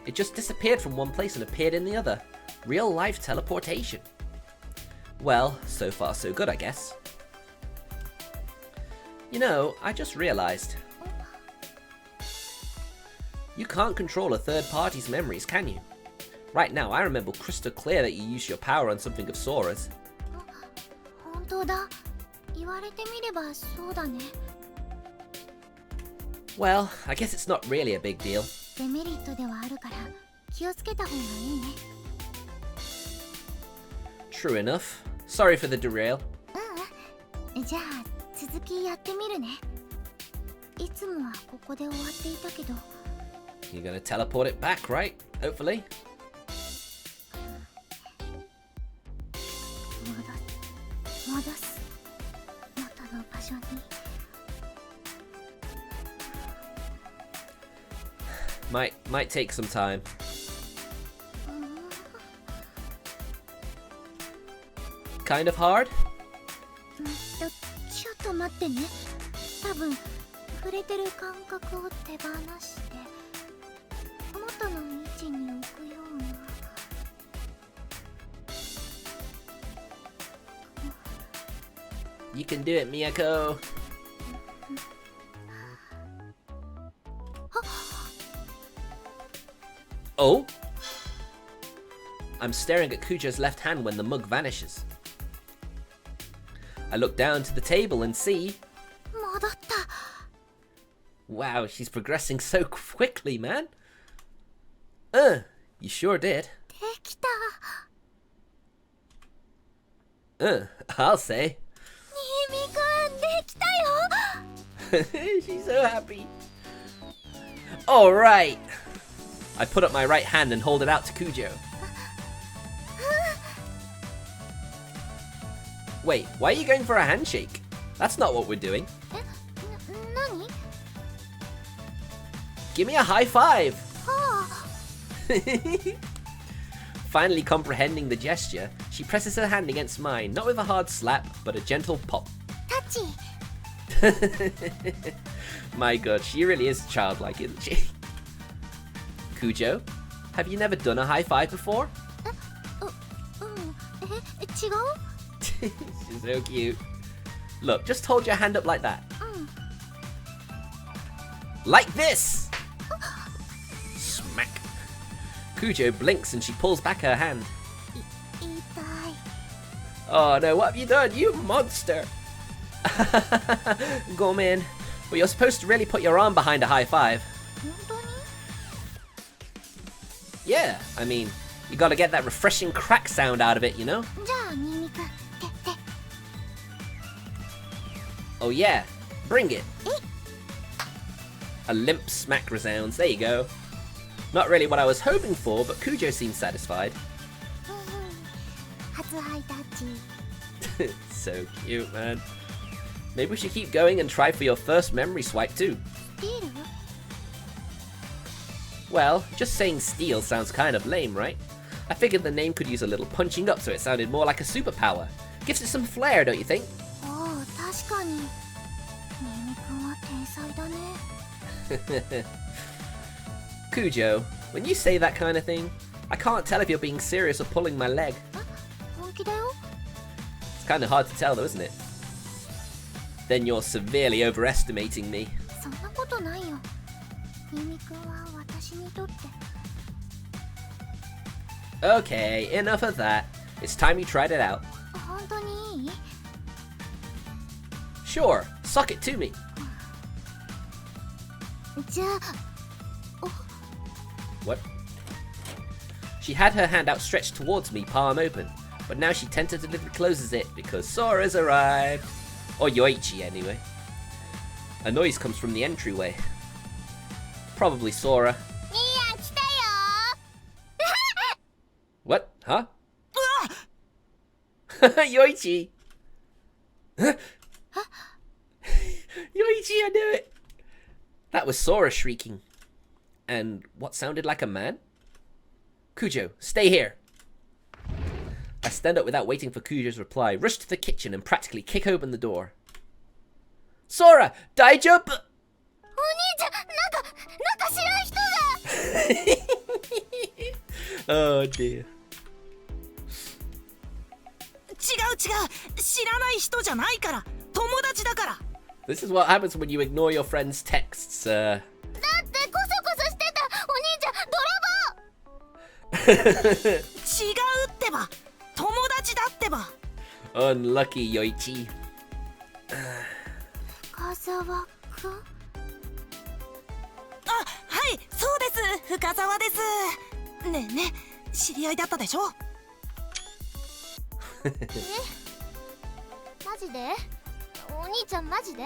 It just disappeared from one place and appeared in the other. Real life teleportation. Well, so far so good, I guess. You know, I just realized. You can't control a third party's memories, can you? Right now, I remember crystal clear that you used your power on something of Sora's. 本当だ。言われてみればそうだね。 Well, I guess it's not really a big deal. デメリットではあるから気をつけた方がいいね。 True enough. Sorry for the derail. うん。じゃあ続きやってみるね。いつもはここで終わっていたけど。 You're gonna teleport it back, right? Hopefully. 戻す。元の場所に。 Might take some time. Kind of hard? ちょっと待ってね。多分触れてる感覚を手放して元の位置に置くような。 You can do it, Miyako. Oh? I'm staring at Kujo's left hand when the mug vanishes. I look down to the table and see... 戻った。 Wow, she's progressing so quickly, man. You sure did. できた。I'll say. 新見くんできたよ She's so happy. Alright. I put up my right hand and hold it out to Kujo. Wait, why are you going for a handshake? That's not what we're doing. 何 Give me a high five. は Finally comprehending the gesture, she presses her hand against mine, not with a hard slap, but a gentle pop. タッチ My god, she really is childlike, isn't she? Kujo, have you never done a high five before? 違う She's so cute. Look, just hold your hand up like that. Like this! Smack. Kujo blinks and she pulls back her hand. 痛い Oh no, what have you done? You monster! Gomen. But you're supposed to really put your arm behind a high five. 本当に Yeah, I mean, you gotta get that refreshing crack sound out of it, you know? じゃあ新見くん手 Oh yeah, bring it. A limp smack resounds, there you go. Not really what I was hoping for, but Kujo seems satisfied. 初ハイタッチ So cute, man. Maybe we should keep going and try for your first memory swipe too. スティール Well, just saying steal sounds kind of lame, right? I figured the name could use a little punching up so it sounded more like a superpower. Gives it some flair, don't you think? おお確かに新見くんは天才だね Kujo, when you say that kind of thing, I can't tell if you're being serious or pulling my leg. 本気だよ It's kind of hard to tell though, isn't it? Then you're severely overestimating me. そんなことないよ新見くんは私にとって Okay, enough of that. It's time you tried it out. 本当にいい Sure, suck it to me. じゃあ What? She had her hand outstretched towards me, palm open, but now she tentatively closes it because Sora's arrived. Or Yoichi, anyway. A noise comes from the entryway. Probably Sora. いや来たよ What? Huh? Yoichi! Yoichi, I knew it! That was Sora shrieking. And what sounded like a man? Kujo, stay here! I stand up without waiting for Kujo's reply, rush to the kitchen and practically kick open the door. Sora! Daijoubu! お兄ちゃんなんか知らん人が Oh dear. 違う知らない人じゃないから友達だから This is what happens when you ignore your friend's texts, だってコソコソしてたお兄ちゃん泥棒違うってば友達だってば Unlucky, Yoichi. 深沢くんあはいそうです深沢ですねえねえ知り合いだったでしょマジでお兄ちゃんマジで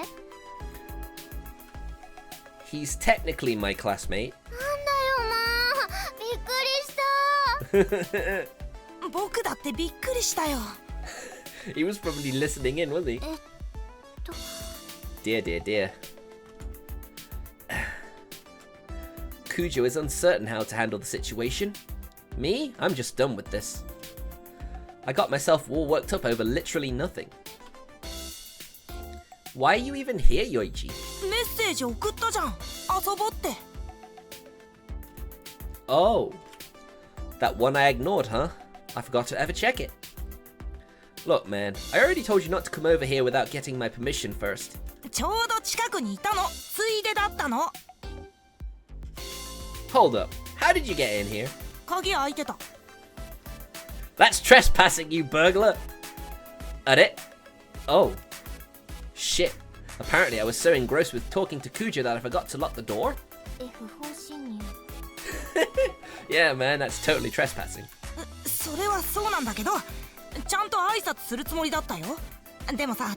He's technically my classmate. なんだよなびっくりした僕だってびっくりしたよ He was probably listening in, wasn't he? Dear, dear, dear. Kujo is uncertain how to handle the situation. Me? I'm just done with this. I got myself all worked up over literally nothing. Why are you even here, Yoichi? メッセージ送ったじゃん遊ぼうって Oh. That one I ignored, huh? I forgot to ever check it. Look, man, I already told you not to come over here without getting my permission first. ちょうど近くにいたのついでだったの Hold up. How did you get in here? 鍵開いてた That's trespassing, you burglar! At it? Oh. Shit. Apparently I was so engrossed with talking to Kujo that I forgot to lock the door? 不法侵入 Yeah, man, that's totally trespassing. それはそうなんだけどちゃんと挨拶するつもりだったよ。でもさ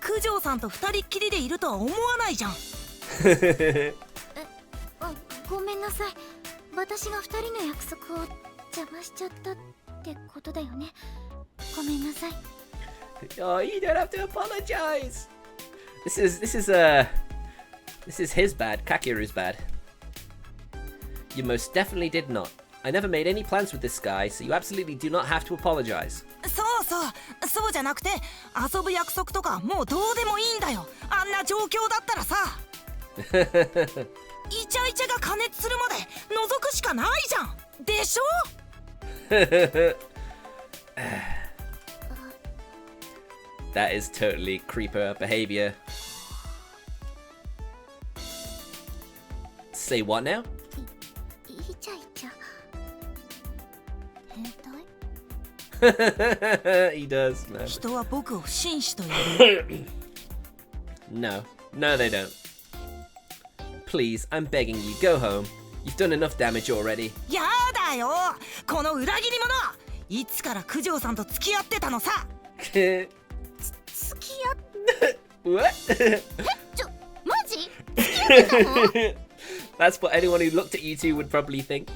九条さんと二人っきりでいるとは思わないじゃん。ごめんなさい。私が2人の約束を邪魔しちゃったってことだよね。ごめんなさい。Oh, you don't have to apologize. This is his bad. Kakeru's bad. You most definitely did not. I never made any plans with this guy, so you absolutely do not have to apologize. そうじゃなくて、遊ぶ約束とかもうどうでもいいんだよ。あんな状況だったらさ。イチャイチャが加熱するまで覗くしかないじゃん。でしょ？That is totally creeper behavior. Say what now? イチャイチャ。変態？ He does. No. 人は僕を不紳士と呼ぶ。No, they don't. Please, I'm begging you, go home. You've done enough damage already. やだよ、この裏切り者。いつから九条さんと付き合ってたのさ。付き合っ What? マジ？付き合ってたの？ That's what anyone who looked at you two would probably think.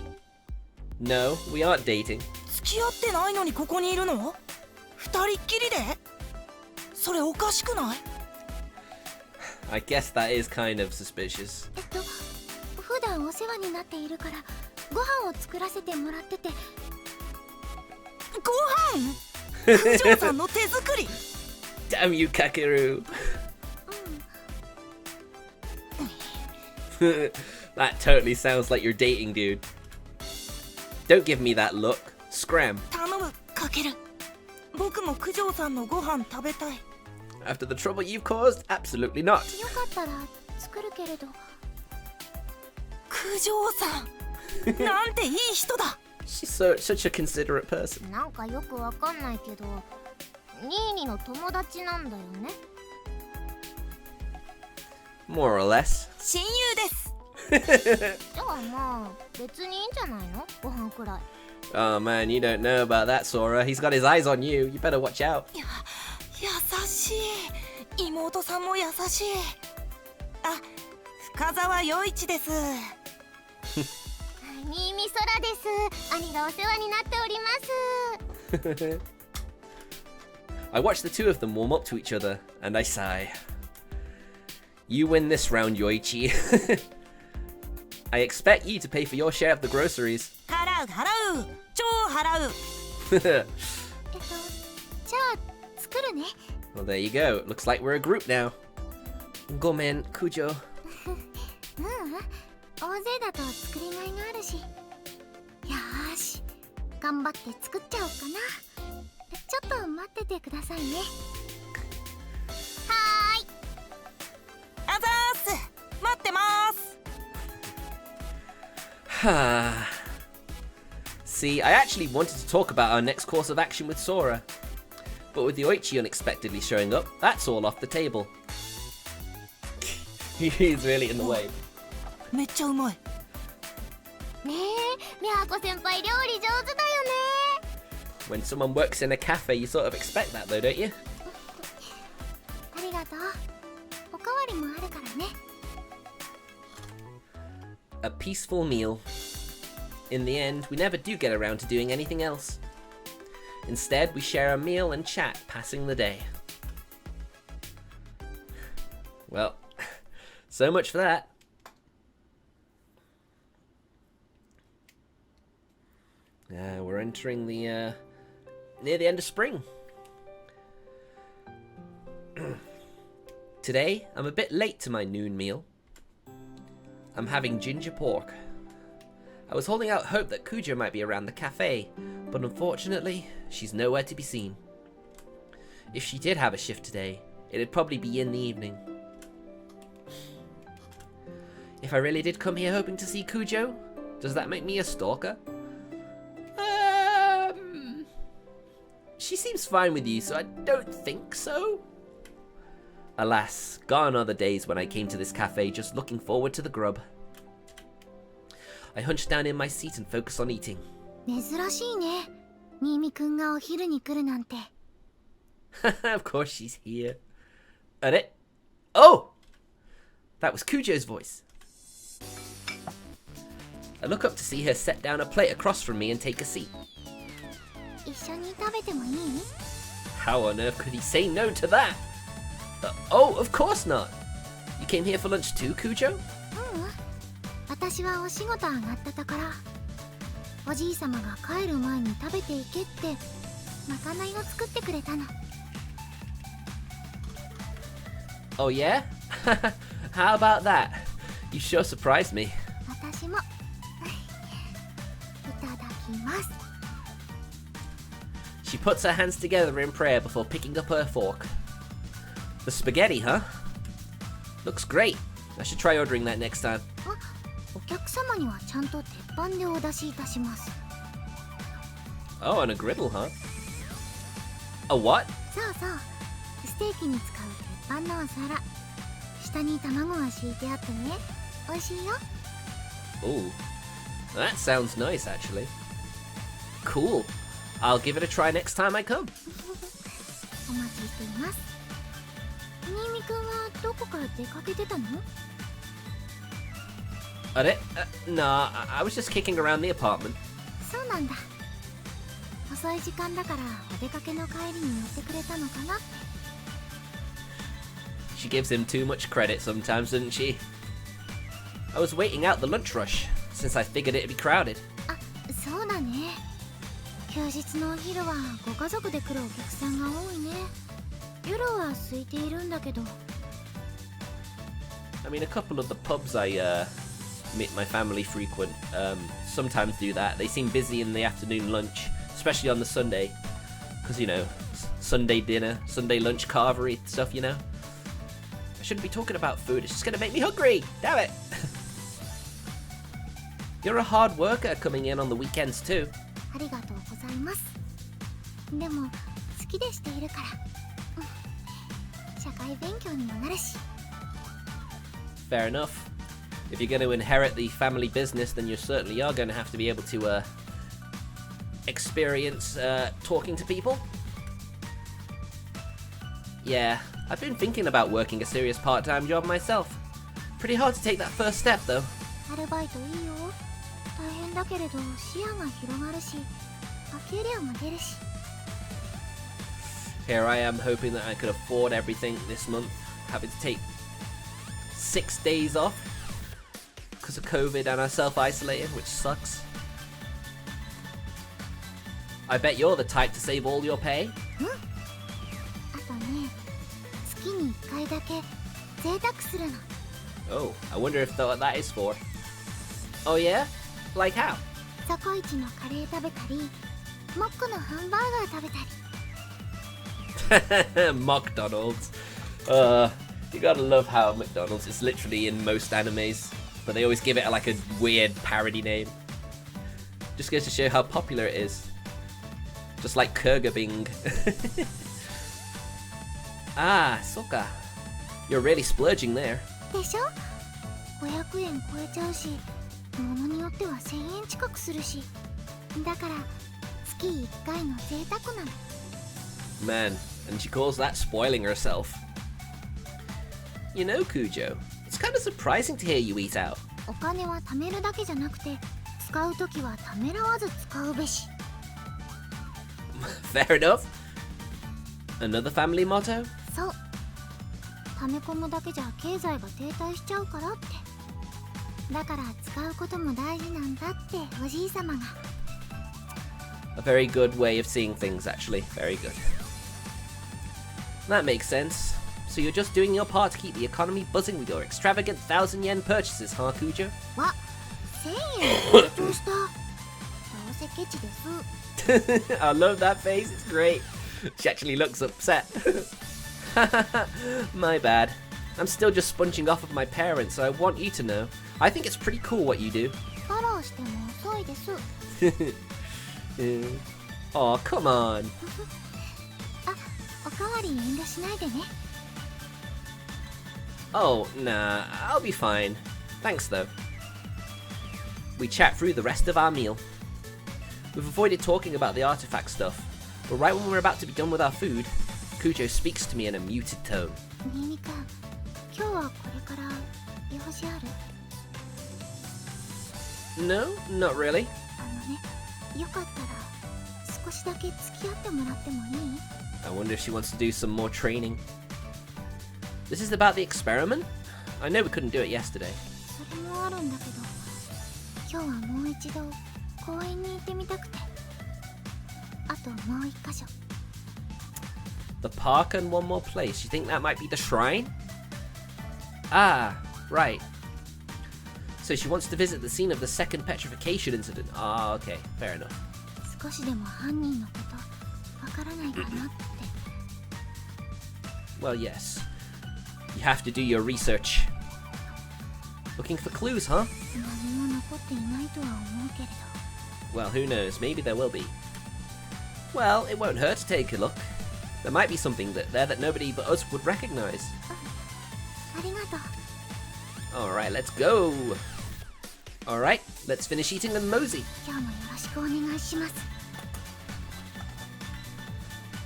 No, we aren't dating. 付き合ってないのにここにいるの？二人っきりで？それおかしくない？ I guess that is kind of suspicious. 普段お世話になっているからご飯を作らせてもらってて。ご飯？九条さんの手作り。Damn you, Kakeru. That totally sounds like you're dating, dude. Don't give me that look. Scram. 頼む、かける。僕も九条さんのご飯食べたい。 After the trouble you've caused, absolutely not. よかったら作るけれど。九条さん、なんていい人だ。She's such a considerate person. なんかよくわかんないけど、ニーニの友達なんだよね。More or less. 親友です。じゃあまあ別にいいんじゃないの？ご飯くらい。 Oh man, you don't know about that, Sora. He's got his eyes on you. You better watch out. 優しい。妹さんも優しい。あ、深澤陽一です。新見空です。兄がお世話になっております。I watch the two of them warm up to each other, and I sigh. You win this round, Yoichi. I expect you to pay for your share of the groceries. 払う。超払う。じゃあ作るね。 Well, there you go. It looks like we're a group now. Gomen, Kujo. 大勢だと作りがいがあるし。よーし、頑張って作っちゃおうかな。ちょっと待っててくださいね。はーい。あざーす。待ってます。See, I actually wanted to talk about our next course of action with Sora. But with Yoichi unexpectedly showing up, that's all off the table. He's really in the way. めっちゃうまい。ねえ、みやこ先輩料理上手だよね。 When someone works in a cafe, you sort of expect that though, don't you? ありがとう。おかわりもあるからね。 A peaceful meal. In the end, we never do get around to doing anything else. Instead, we share a meal and chat, passing the day. Well, so much for that. We're entering the, near the end of spring. Today, I'm a bit late to my noon meal. I'm having ginger pork. I was holding out hope that Kujo might be around the cafe, but unfortunately, she's nowhere to be seen. If she did have a shift today, it'd probably be in the evening. If I really did come here hoping to see Kujo, does that make me a stalker? She seems fine with you, so I don't think so. Alas, gone are the days when I came to this cafe just looking forward to the grub. I hunched down in my seat and focused on eating. 珍しいね。新見くんがお昼に来るなんて。Of course she's here. And it. Oh! That was Kujo's voice. I look up to see her set down a plate across from me and take a seat. 一緒に食べてもいい？ How on earth could he say no to that? Oh, of course not. You came here for lunch too, Kujo? ううん。私はお仕事上がったところ。おじいさまが帰る前に食べていけってまかないを作ってくれたの。Oh yeah? How about that? You sure surprised me. 私も。いただきます。She puts her hands together in prayer before picking up her fork. The spaghetti, huh? Looks great. I should try ordering that next time. お客様にはちゃんと鉄板でお出しいたします。 Oh, and a griddle, huh? A what? そうそう。ステーキに使う鉄板のお皿。下に卵が敷いてあってね。美味しいよ。 Ooh. That sounds nice, actually. Cool. I'll give it a try next time I come. お待ちしています。新見くんはどこか出かけてたの？ Nah, I was just kicking around the apartment. そうなんだ。遅い時間だからお出かけの帰りに寄ってくれたのかな？ She gives him too much credit sometimes, doesn't she? I was waiting out the lunch rush, since I figured it'd be crowded. あ、そうだね。休日のお昼はご家族で来るお客さんが多いね。夜は空いているんだけど。I mean, a couple of the pubs my family frequent sometimes do that. They seem busy in the afternoon lunch, especially on the Sunday, because you know, Sunday dinner, Sunday lunch carvery stuff, you know. I shouldn't be talking about food, it's just gonna make me hungry, damn it. You're a hard worker coming in on the weekends too. ありがとうございます。でも好きでしているから。社会勉強にもなるし。 Fair enough. If you're going to inherit the family business, then you certainly are going to have to be able to experience talking to people. Yeah, I've been thinking about working a serious part-time job myself. Pretty hard to take that first step, though. アルバイトいいよ。大変だけれど視野が広がるし、お給料も出るし。 Here I am hoping that I could afford everything this month, having to take 6 days off because of COVID and are self-isolated, which sucks. I bet you're the type to save all your pay. あとね、月に1回だけ贅沢するの。 Oh, I wonder if that is for. Oh yeah? Like how? そこいちのカレー食べたり、モックのハンバーガー食べたり。McDonald's. You gotta love how McDonald's is literally in most animes, but they always give it like a weird parody name. Just goes to show how popular it is. Just like Kurga Bing. Ah, soka. You're really splurging there. でしょ？ 500円超えちゃうし、物によっては1000円近くするし。だから月1回の贅沢なの。 Man, and she calls that spoiling herself. You know, Kujo, it's kind of surprising to hear you eat out. お金は貯めるだけじゃなくて、使うときはためらわず使うべし。Fair enough. Another family motto? そう。溜め込むだけじゃ経済が停滞しちゃうからって。だから使うことも大事なんだっておじいさまが。A very good way of seeing things, actually. Very good. That makes sense. So you're just doing your part to keep the economy buzzing with your extravagant 1,000 yen purchases, huh, Kujo? わ、1000円成長した。どうせケチです。 I love that face, it's great. She actually looks upset. My bad. I'm still just sponging off of my parents, so I want you to know. I think it's pretty cool what you do. フォローしても遅いです。Oh, come on. あ、おかわり遠慮しないでね。Oh, nah, I'll be fine. Thanks, though. We chat through the rest of our meal. We've avoided talking about the artifact stuff, but right when we're about to be done with our food, Kujo speaks to me in a muted tone. 新見くん、今日はこれから用事ある？ No, not really. よかったら少しだけ付き合ってもらってもいい？ I wonder if she wants to do some more training. This is about the experiment? I know we couldn't do it yesterday. それもあるんだけど、今日はもう一度公園に行ってみたくて。あともう一箇所。 The park and one more place. You think that might be the shrine? Ah, right. So she wants to visit the scene of the second petrification incident. Ah, okay, fair enough. 少しでも犯人のことわからないかなって。 Well, yes. You have to do your research. Looking for clues, huh? 何も残っていないとは思うけれど。 Well, who knows? Maybe there will be. Well, it won't hurt to take a look. There might be something there that nobody but us would recognize. ありがとう。 Alright, let's go. Alright, let's finish eating and mosey. 今日もよろしくお願いします。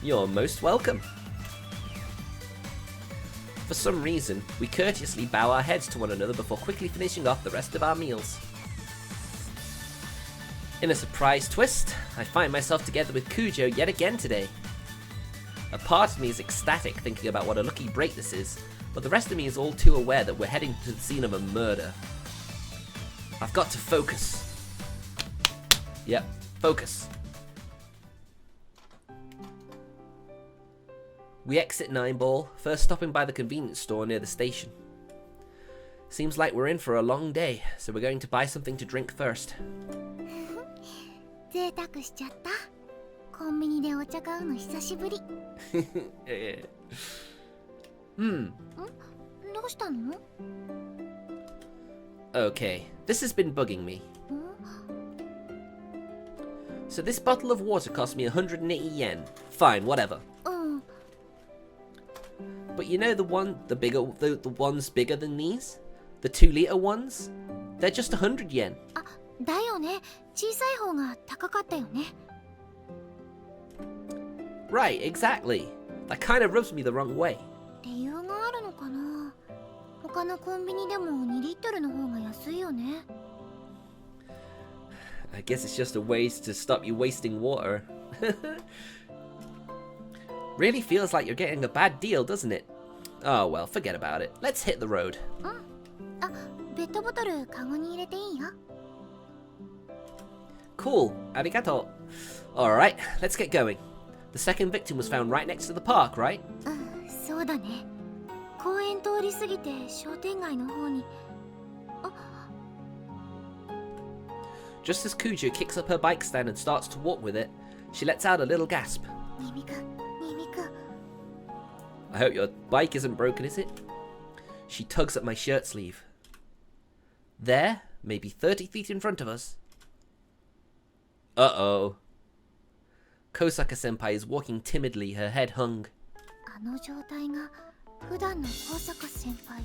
You're most welcome. For some reason, we courteously bow our heads to one another before quickly finishing off the rest of our meals. In a surprise twist, I find myself together with Kujo yet again today. A part of me is ecstatic thinking about what a lucky break this is, but the rest of me is all too aware that we're heading to the scene of a murder. I've got to focus. Yep, focus. We exit 9 Ball, first stopping by the convenience store near the station. Seems like we're in for a long day, so we're going to buy something to drink first. 贅沢しちゃった。コンビニでお茶買うの久しぶり。どうしたの？ Okay, this has been bugging me. So this bottle of water cost me 180 yen. Fine, whatever. うん。 But you know the ones bigger than these? The 2-liter ones? They're just 100 yen. あ、だよね。小さい方が高かったよね。 Right, exactly. That kind of rubs me the wrong way. 理由があるのかな。他のコンビニでも2リットルの方が安いよね。 I guess it's just a way to stop you wasting water. Really feels like you're getting a bad deal, doesn't it? Oh well, forget about it. Let's hit the road. うん。あ、ペットボトルカゴに入れていいよ。 Cool, arigato. Alright, let's get going. The second victim was found right next to the park, right? うん、そうだね。公園通り過ぎて商店街の方に。あ、 Just as Kujo kicks up her bike stand and starts to walk with it, she lets out a little gasp. ニミくん、ニミくん。 I hope your bike isn't broken, is it? She tugs at my shirt sleeve. There, maybe 30 feet in front of us. Uh-oh. Kosaka-senpai is walking timidly, her head hung. あの状態が普段の高坂先輩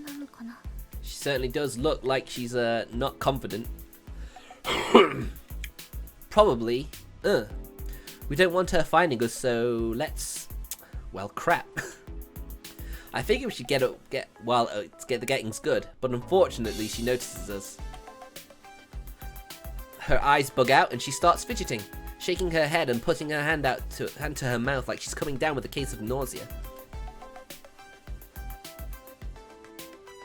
なのかな。 She certainly does look like she's not confident. Probably. We don't want her finding us, so let's... Well, crap. I figure we should get the getting's good, but unfortunately she notices us. Her eyes bug out and she starts fidgeting, shaking her head and putting her hand to her mouth like she's coming down with a case of nausea.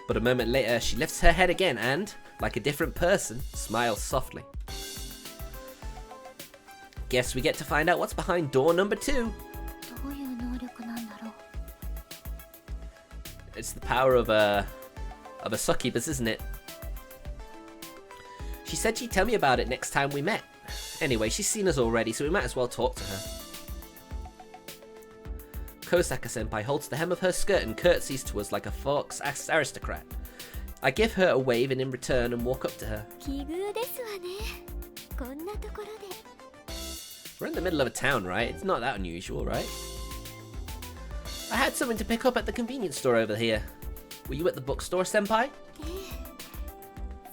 But a moment later, she lifts her head again and, like a different person, smiles softly. Guess we get to find out what's behind door number 2. どういう能力なんだろう。 It's the power of a succubus, isn't it? She said she'd tell me about it next time we met. Anyway, she's seen us already, so we might as well talk to her. Kosaka-senpai holds the hem of her skirt and curtsies to us like a fox aristocrat. I give her a wave and in return and walk up to her. 奇遇ですわね。こんなところで。 We're in the middle of a town, right? It's not that unusual, right? I had something to pick up at the convenience store over here. Were you at the bookstore, senpai?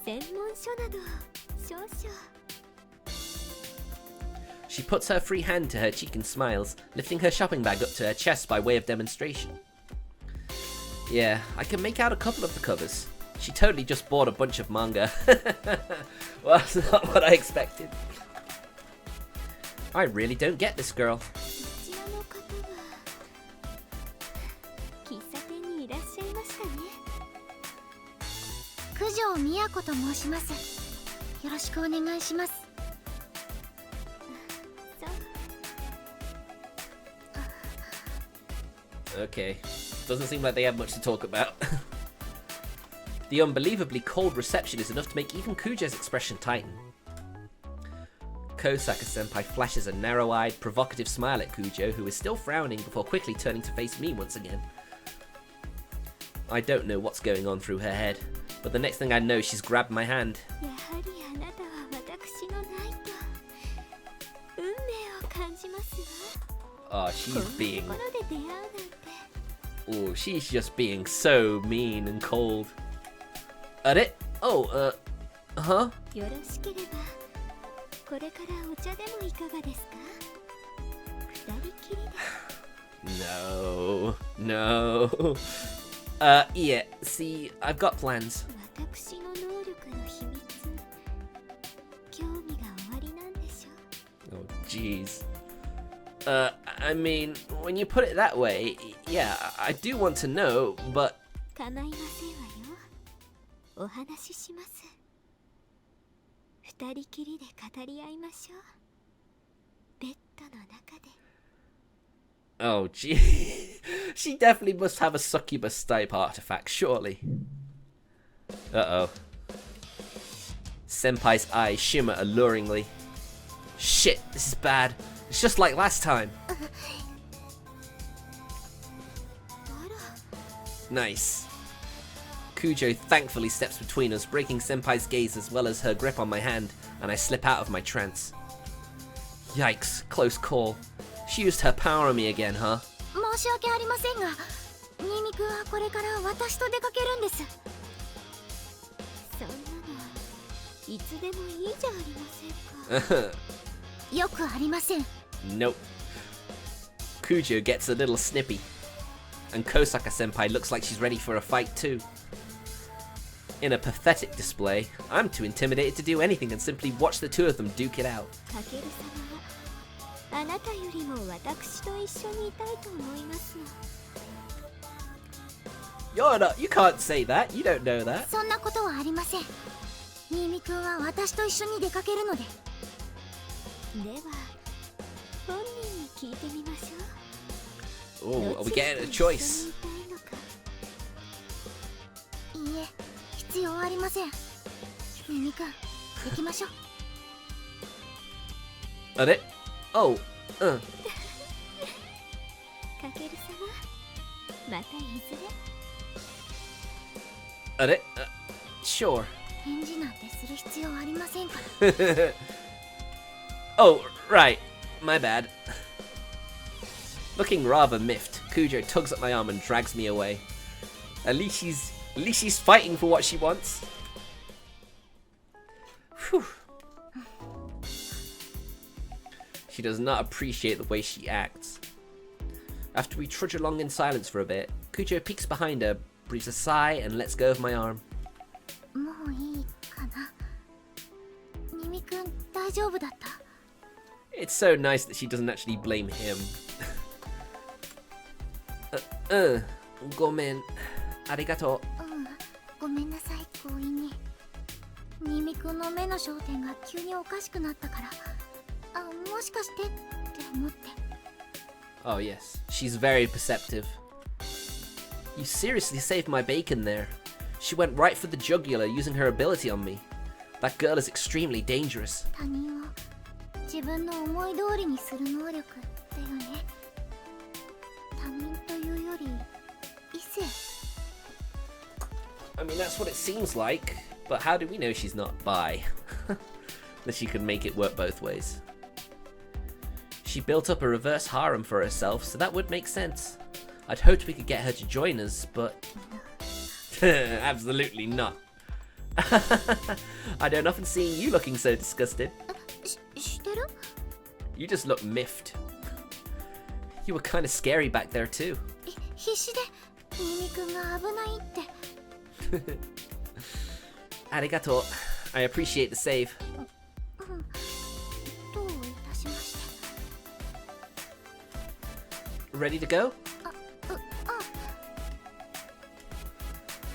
専門書など少々。She puts her free hand to her cheek and smiles, lifting her shopping bag up to her chest by way of demonstration. Yeah, I can make out a couple of the covers. She totally just bought a bunch of manga. Well, that's not what I expected. I really don't get this girl. こちらの方は喫茶店にいらっしゃいましたね。九条都と申します。よろしくお願いします。Okay, doesn't seem like they have much to talk about. The unbelievably cold reception is enough to make even Kujo's expression tighten. Kosaka-senpai flashes a narrow-eyed, provocative smile at Kujo, who is still frowning before quickly turning to face me once again. I don't know what's going on through her head, but the next thing I know, she's grabbed my hand. やはりあなたは私のナイト。運命を感じますわ。 Oh, she's being... このところで出会うなんて。 Oh, she's just being so mean and cold. At it? Oh, huh? よろしければこれからお茶でもいかがですか？二人きりで。 No, no. Yeah, see, I've got plans. 私の能力の秘密、興味がおありなんでしょ？ Oh, jeez. I mean, when you put it that way, yeah, I do want to know, but... 構いませんわよ。お話しします。二人きりで語り合いましょう。ベッドの中で。 Oh, gee. She definitely must have a succubus type artifact, surely. Uh-oh. Senpai's eyes shimmer alluringly. Shit, this is bad. It's just like last time. Nice. Kujo thankfully steps between us, breaking Senpai's gaze as well as her grip on my hand, and I slip out of my trance. Yikes, close call. She used her power on me again, huh? 申し訳ありませんが、新見くんはこれから私と出かけるんです。そんなのいつでもいいじゃありませんか。よくありません。 Nope. Kujo gets a little snippy. And Kosaka-senpai looks like she's ready for a fight too. In a pathetic display, I'm too intimidated to do anything and simply watch the two of them duke it out. カケル様はあなたよりも私と一緒にいたいと思いますの。 You can't say that. You don't know that. そんなことはありません。新見くんは私と一緒に出かけるので。では、本人に聞いてみましょう。 Oh, are we getting a choice? いいえ、必要ありません。新見くん、行きましょう。 Are it? Oh, かける様、またいずれ。 Are it? Sure. 返事なんてする必要ありませんから。Oh, right. My bad. Looking rather miffed, Kujo tugs at my arm and drags me away. At least she's fighting for what she wants. Whew. She does not appreciate the way she acts. After we trudge along in silence for a bit, Kujo peeks behind her, breathes a sigh, and lets go of my arm. もういいかな。新見くん、大丈夫だった？ It's so nice that she doesn't actually blame him. ごめん。ありがとう。ごめんなさい、強引に。新見くんの目の焦点が急におかしくなったから、もしかしてって思って。 Oh yes, she's very perceptive. You seriously saved my bacon there. She went right for the jugular using her ability on me. That girl is extremely dangerous. 他人を自分の思い通りにする能力だよね。他人というより異性。 I mean, that's what it seems like, but how do we know she's not bi? That she could make it work both ways. She built up a reverse harem for herself, so that would make sense. I'd hoped we could get her to join us, but... Absolutely not. I don't often see you looking so disgusted. してる？ You just look miffed. You were kind of scary back there too. 必死でミミ君が危ないって Arigato. I appreciate the save. どういたしまして Ready to go? あ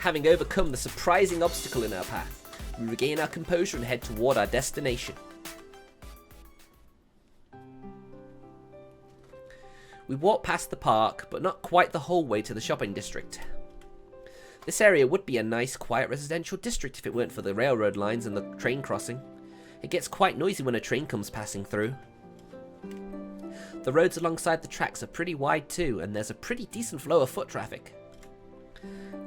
Having overcome the surprising obstacle in our path, we regain our composure and head toward our destination. We walk past the park, but not quite the whole way to the shopping district. This area would be a nice, quiet residential district if it weren't for the railroad lines and the train crossing. It gets quite noisy when a train comes passing through. The roads alongside the tracks are pretty wide too, and there's a pretty decent flow of foot traffic.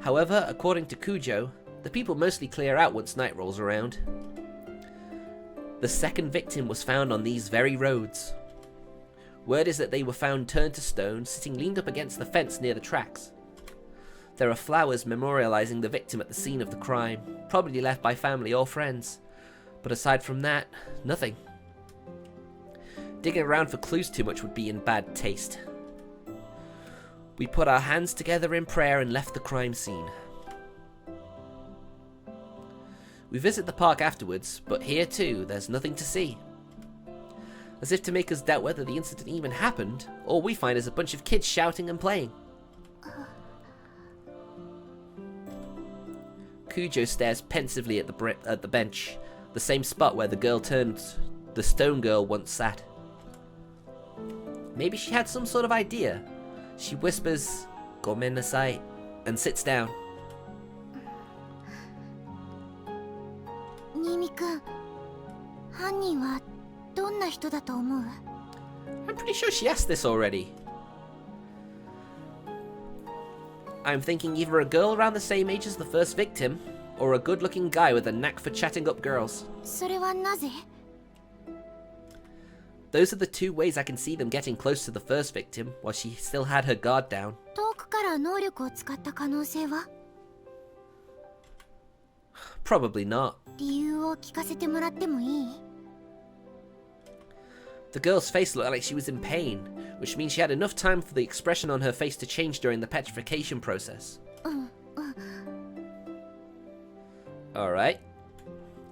However, according to Kujo, the people mostly clear out once night rolls around. The second victim was found on these very roads. Word is that they were found turned to stone, sitting leaned up against the fence near the tracks. There are flowers memorializing the victim at the scene of the crime, probably left by family or friends. But aside from that, nothing. Digging around for clues too much would be in bad taste. We put our hands together in prayer and left the crime scene. We visit the park afterwards, but here too, there's nothing to see. As if to make us doubt whether the incident even happened, all we find is a bunch of kids shouting and playing. Kujo stares pensively at the bench, the same spot where the stone girl once sat. Maybe she had some sort of idea. She whispers, "Gomen nasai," and sits down. ミミ君犯人はどんな人だと思う I'm pretty sure she asked this already. I'm thinking either a girl around the same age as the first victim, or a good-looking guy with a knack for chatting up girls. それはなぜ Those are the two ways I can see them getting close to the first victim while she still had her guard down. 遠くから能力を使った可能性は Probably not. 理由を聞かせてもらってもいい The girl's face looked like she was in pain, which means she had enough time for the expression on her face to change during the petrification process. Alright.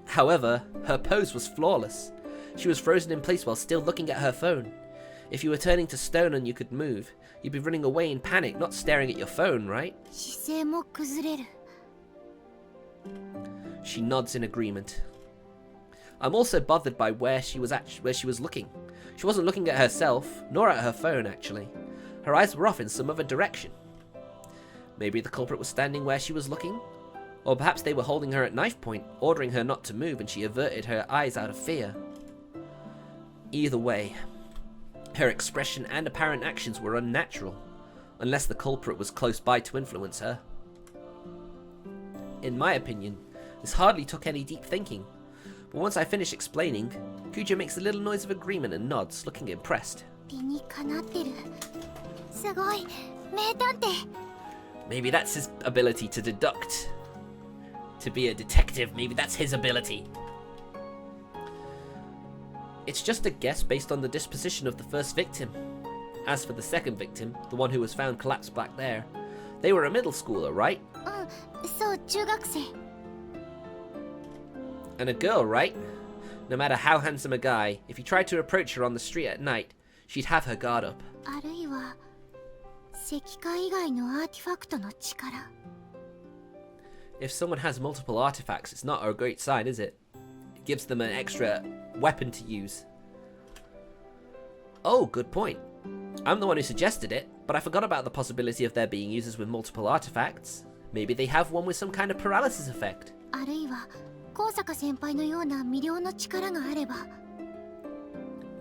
However, her pose was flawless. She was frozen in place while still looking at her phone. If you were turning to stone and you could move, you'd be running away in panic, not staring at your phone, right? 姿勢も崩れる She nods in agreement. I'm also bothered by where she was looking. She wasn't looking at herself, nor at her phone actually. Her eyes were off in some other direction. Maybe the culprit was standing where she was looking? Or perhaps they were holding her at knife point, ordering her not to move, and she averted her eyes out of fear. Either way, her expression and apparent actions were unnatural, unless the culprit was close by to influence her. In my opinion, this hardly took any deep thinking, but once I finish explaining, Kujo makes a little noise of agreement and nods, looking impressed. 理にかなってるすごい名探偵 Maybe that's his ability to deduct. To be a detective, maybe that's his ability. It's just a guess based on the disposition of the first victim. As for the second victim, the one who was found collapsed back there, they were a middle schooler, right? そう中学生 And a girl, right? No matter how handsome a guy, if you tried to approach her on the street at night, she'd have her guard up. あるいは石化以外のアーティファクトの力 If someone has multiple artifacts, it's not a great sign, is it? It gives them an extra weapon to use. Oh, good point. I'm the one who suggested it, but I forgot about the possibility of there being users with multiple artifacts. Maybe they have one with some kind of paralysis effect. あるいは高坂先輩のような魅了の力があれば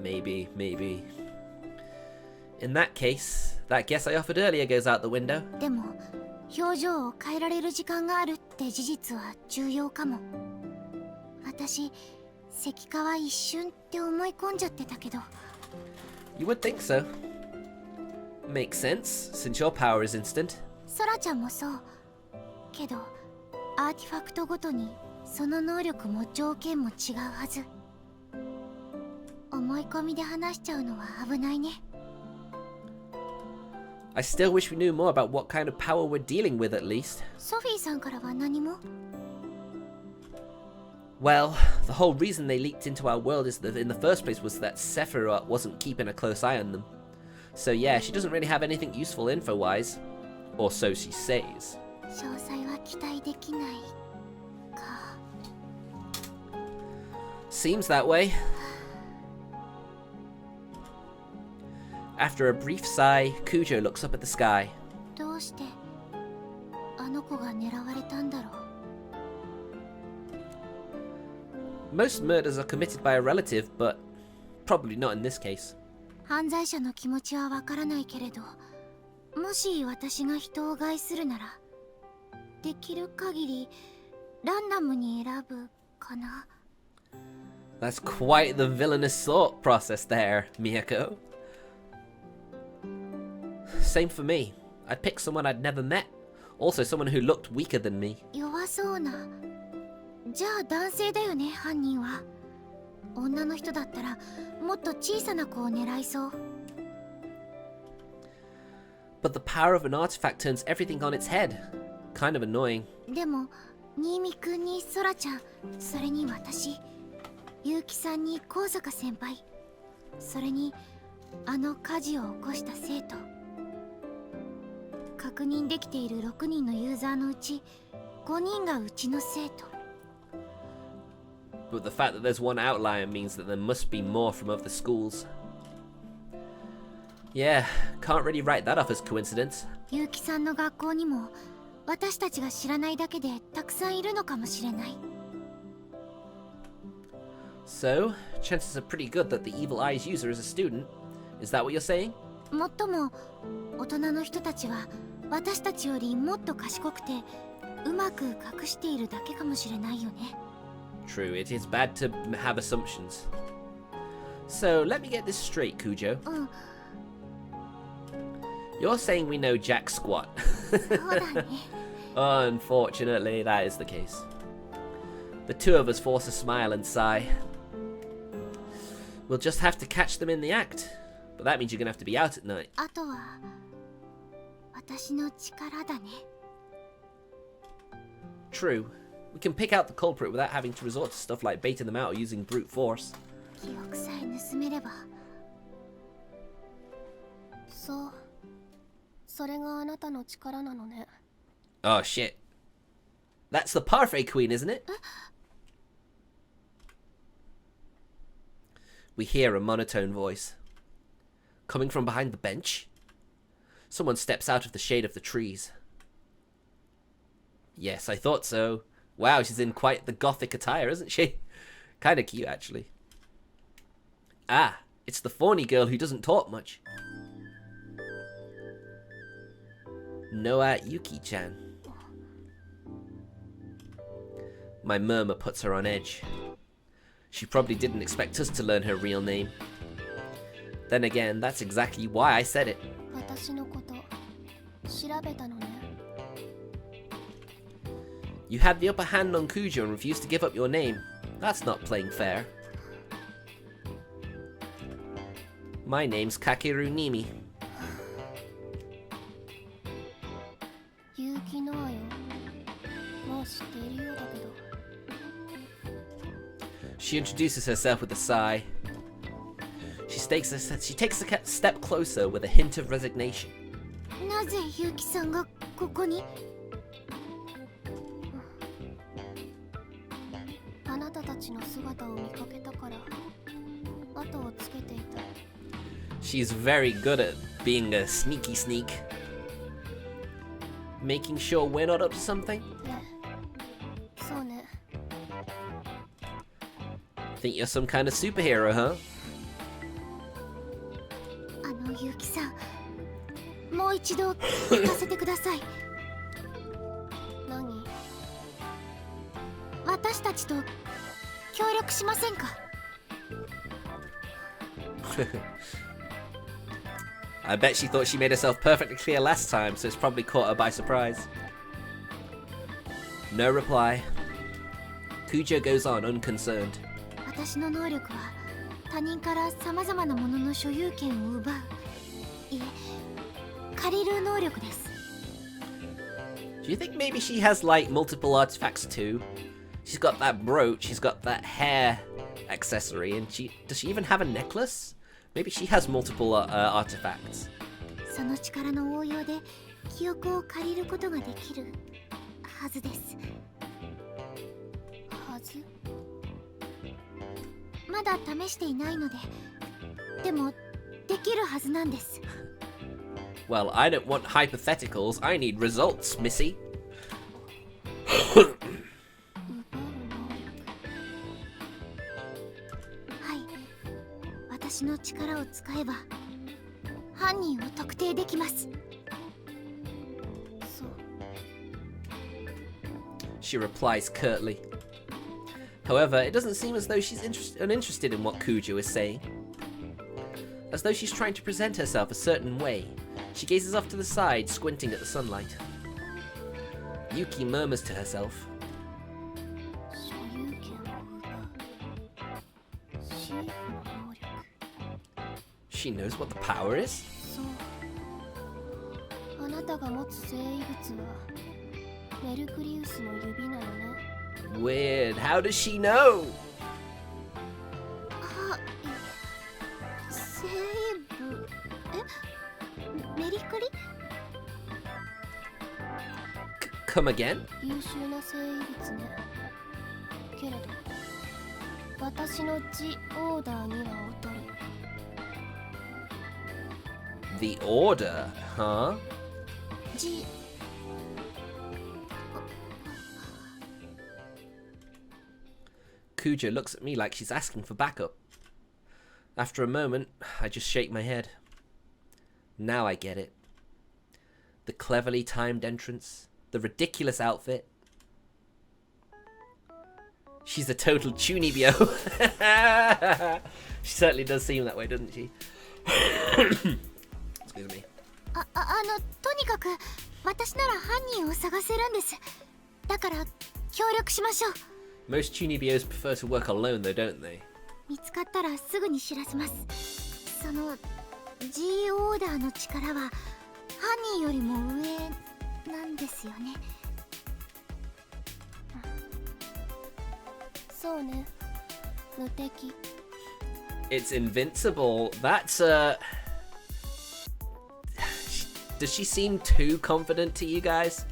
Maybe. In that case, that guess I offered earlier goes out the window. でも表情を変えられる時間があるって事実は重要かも私石化は一瞬って思い込んじゃってたけど You would think so. Makes sense, since your power is instant. ソラちゃんもそうけどアーティファクトごとにその能力も条件も違うはず思思い込みで話しちゃうのは危ないね。 I still wish we knew more about what kind of power we're dealing with at least. ソフィーさんからは何も？ Well, the whole reason they leaked into our world is that in the first place was that Sephiroth wasn't keeping a close eye on them. So yeah, she doesn't really have anything useful info-wise. Or so she says. 詳細は期待できないか。 Seems that way. After a brief sigh, Kujo looks up at the sky. どうしてあの子が狙われたんだろう。 Most murders are committed by a relative, but probably not in this case. 犯罪者の気持ちはわからないけれど、もし私が人を害するなら、できる限りランダムに選ぶかな。 That's quite the villainous thought process there, Miyako. Same for me. I'd pick someone I'd never met. Also someone who looked weaker than me. 弱そうな。じゃあ男性だよね、犯人は。女の人だったらもっと小さな子を狙いそう。 But the power of an artifact turns everything on its head. Kind of annoying. でも新見くんにソラちゃん、それに私、結城さんに高坂先輩、それにあの火事を起こした生徒、確認できている6人のユーザーのうち5人がうちの生徒。 But the fact that there's one outlier means that there must be more from other schools. Yeah, can't really write that off as coincidence. 結城さんの学校にも私たちが知らないだけでたくさんいるのかもしれない。 So, chances are pretty good that the Evil Eye's user is a student. Is that what you're saying? もっとも大人の人たちは私たちよりもっと賢くてうまく隠しているだけかもしれないよね。 True, it is bad to have assumptions. So, let me get this straight, Kujo. うん、 You're saying we know jack squat. そうだね。 Unfortunately, that is the case. The two of us force a smile and sigh. We'll just have to catch them in the act. But that means you're gonna have to be out at night. あとは私の力だね。 True. We can pick out the culprit without having to resort to stuff like baiting them out or using brute force. 記憶さえ盗めれば。そう、それがあなたの力なのね。 Oh shit. That's the Parfait Queen, isn't it? We hear a monotone voice. Coming from behind the bench? Someone steps out of the shade of the trees. Yes, I thought so. Wow, she's in quite the gothic attire, isn't she? Kinda cute, actually. Ah, it's the fawny girl who doesn't talk much. Noa Yuki-chan. My murmur puts her on edge. She probably didn't expect us to learn her real name. Then again, that's exactly why I said it. 私のこと調べたのね。 You had the upper hand on Kujo and refused to give up your name. That's not playing fair. My name's Kakeru Nimi. 結城のあよ。もう知っているようだけど。 She introduces herself with a sigh. She takes a step closer with a hint of resignation. なぜ結城さんがここに？あなたたちの姿を見かけたから後をつけていた。 She's very good at being a sneaky sneak. Making sure we're not up to something? そうね。 Think you're some kind of superhero, huh? 結城さん、もう一度聞かせてください。何？私たちと協力しませんか？ I bet she thought she made herself perfectly clear last time, so it's probably caught her by surprise. No reply. Kujo goes on, unconcerned. 私の能力は他人からさまざまなものの所有権を奪う、いえ、借りる能力です。 Do you think maybe she has like multiple artifacts too? She's got that brooch, she's got that hair accessory, and does she even have a necklace? Maybe she has multiple artifacts. その力の応用で記憶を借りることができるはずです。はず？まだ試していないので、でもできるはずなんです。Well, I don't want hypotheticals, I need results, Missy. はい、私の力を使えば犯人を特定できます。そう。 She replies curtly. However, it doesn't seem as though she's uninterested in what Kujo is saying. As though she's trying to present herself a certain way, she gazes off to the side, squinting at the sunlight. Yuki murmurs to herself. 所有権を奪う。シーフの能力。 She knows what the power is? そう。あなたが持つ生異物はメルクリウスの指なのね。 Weird. How does she know? あ、生物。メリクリ？ Come again? 優秀な生異物ね。けれど私のジオーダーには劣る。 The Order, huh? ジ Kujo looks at me like she's asking for backup. After a moment, I just shake my head. Now I get it. The cleverly timed entrance, the ridiculous outfit. She's a total tunibio. She certainly does seem that way, doesn't she? Excuse me. とにかく私なら犯人を探せるんです。だから協力しましょう。 Most tunibios prefer to work alone though, don't they? 見つかったらすぐに知らせます。その G オーダーの力は犯人よりも上なんですよね。そうね。無敵。 It's invincible. That's Does she seem too confident to you guys?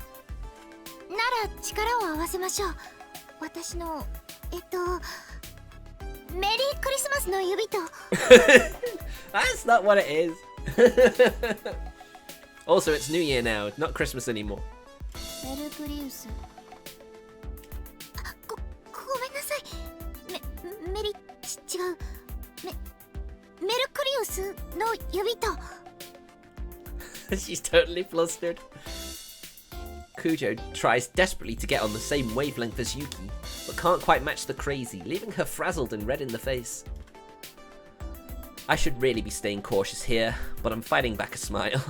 なら力を合わせましょう。私のメリークリスマスの指と。 That's not what it is. Also, it's New Year now, not Christmas anymore. メルクリウス。ごめんなさい。メリ違う。メルクリウスの指と。 She's totally flustered. Kujo tries desperately to get on the same wavelength as Yuki, but can't quite match the crazy, leaving her frazzled and red in the face. I should really be staying cautious here, but I'm fighting back a smile.